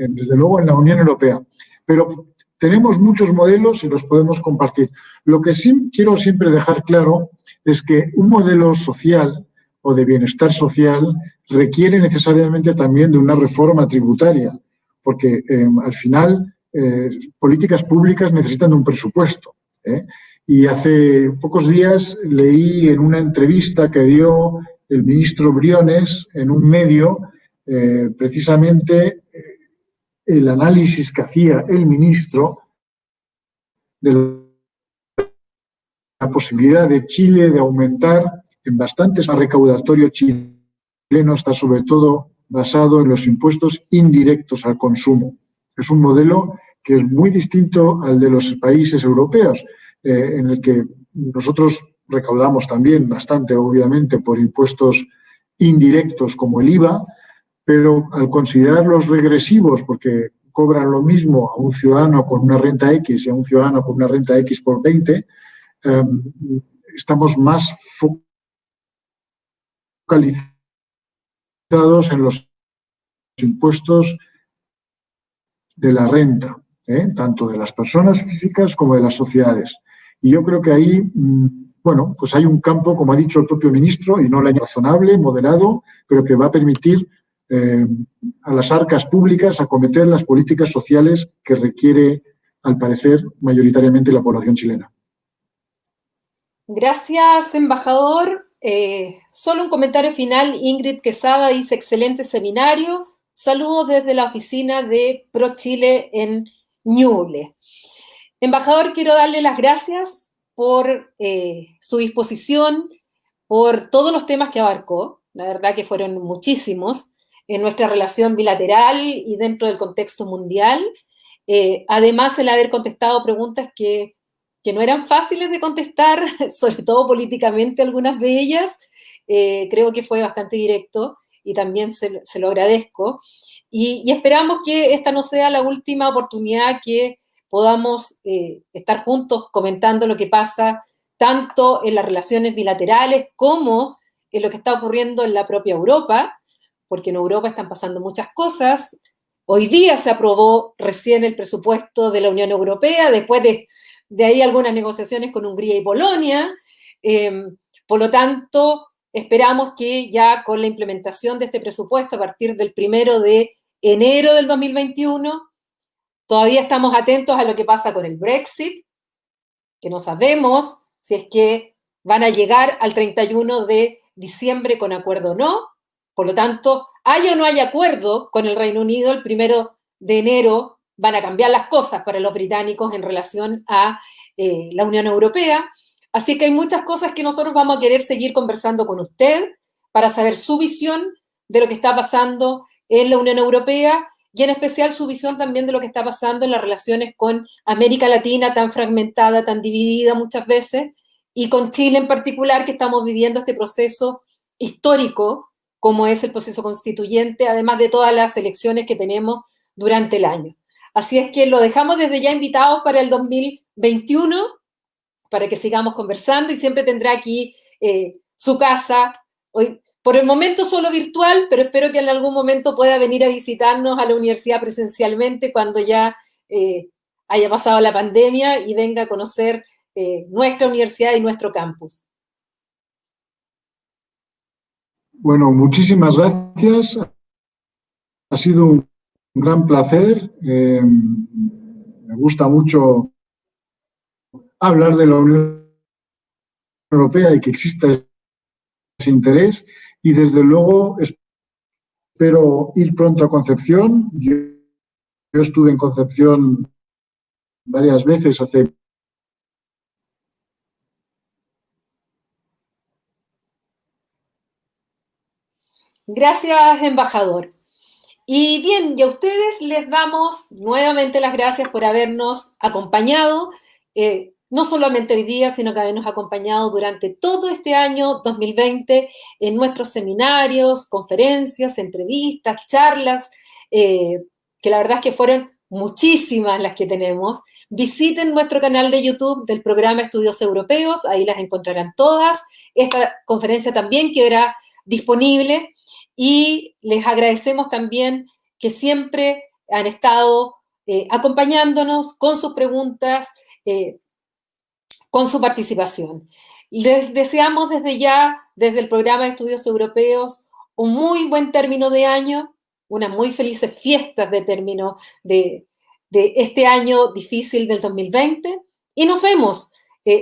desde luego, en la Unión Europea. Pero tenemos muchos modelos y los podemos compartir. Lo que sí quiero siempre dejar claro es que un modelo social o de bienestar social requiere necesariamente también de una reforma tributaria, porque al final políticas públicas necesitan de un presupuesto. Y hace pocos días leí en una entrevista que dio el ministro Briones en un medio precisamente el análisis que hacía el ministro de la posibilidad de Chile de aumentar en bastantes más recaudatorio chileno, está sobre todo basado en los impuestos indirectos al consumo. Es un modelo que es muy distinto al de los países europeos, en el que nosotros recaudamos también bastante, obviamente, por impuestos indirectos como el IVA, pero al considerarlos regresivos, porque cobran lo mismo a un ciudadano con una renta X y a un ciudadano con una renta X por 20, estamos más focalizados en los impuestos de la renta, tanto de las personas físicas como de las sociedades. Y yo creo que ahí, bueno, pues hay un campo, como ha dicho el propio ministro, y no el año razonable, moderado, pero que va a permitir a las arcas públicas acometer las políticas sociales que requiere, al parecer, mayoritariamente la población chilena. Gracias, embajador. Solo un comentario final. Ingrid Quesada dice, excelente seminario. Saludos desde la oficina de ProChile en Ñuble. Embajador, quiero darle las gracias por su disposición, por todos los temas que abarcó. La verdad que fueron muchísimos en nuestra relación bilateral y dentro del contexto mundial. Además, el haber contestado preguntas que no eran fáciles de contestar, sobre todo políticamente algunas de ellas, creo que fue bastante directo y también se lo agradezco. Y esperamos que esta no sea la última oportunidad que podamos estar juntos comentando lo que pasa tanto en las relaciones bilaterales como en lo que está ocurriendo en la propia Europa, porque en Europa están pasando muchas cosas. Hoy día se aprobó recién el presupuesto de la Unión Europea, después de ahí algunas negociaciones con Hungría y Polonia. Por lo tanto, esperamos que ya con la implementación de este presupuesto a partir del 1 de enero del 2021, todavía estamos atentos a lo que pasa con el Brexit, que no sabemos si es que van a llegar al 31 de diciembre con acuerdo o no. Por lo tanto, haya o no haya acuerdo con el Reino Unido, el 1 de enero van a cambiar las cosas para los británicos en relación a la Unión Europea. Así que hay muchas cosas que nosotros vamos a querer seguir conversando con usted para saber su visión de lo que está pasando en la Unión Europea y en especial su visión también de lo que está pasando en las relaciones con América Latina, tan fragmentada, tan dividida muchas veces, y con Chile en particular, que estamos viviendo este proceso histórico, como es el proceso constituyente, además de todas las elecciones que tenemos durante el año. Así es que lo dejamos desde ya invitados para el 2021, para que sigamos conversando, y siempre tendrá aquí su casa. Hoy, por el momento solo virtual, pero espero que en algún momento pueda venir a visitarnos a la universidad presencialmente cuando ya haya pasado la pandemia y venga a conocer nuestra universidad y nuestro campus. Bueno, muchísimas gracias. Ha sido un gran placer. Me gusta mucho hablar de la Unión Europea y que exista ese interés. Y desde luego espero ir pronto a Concepción. Yo estuve en Concepción varias veces hace... Gracias, embajador. Y bien, y a ustedes les damos nuevamente las gracias por habernos acompañado. no solamente hoy día, sino que nos ha acompañado durante todo este año 2020 en nuestros seminarios, conferencias, entrevistas, charlas, que la verdad es que fueron muchísimas las que tenemos. Visiten nuestro canal de YouTube del programa Estudios Europeos, ahí las encontrarán todas. Esta conferencia también quedará disponible y les agradecemos también que siempre han estado acompañándonos con sus preguntas, con su participación. Les deseamos desde ya, desde el programa de Estudios Europeos, un muy buen término de año, unas muy felices fiestas de término de este año difícil del 2020 y nos vemos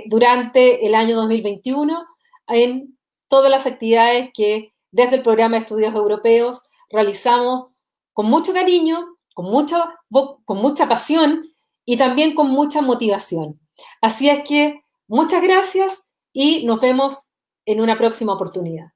durante el año 2021 en todas las actividades que desde el programa de Estudios Europeos realizamos con mucho cariño, con mucha pasión y también con mucha motivación. Así es que muchas gracias y nos vemos en una próxima oportunidad.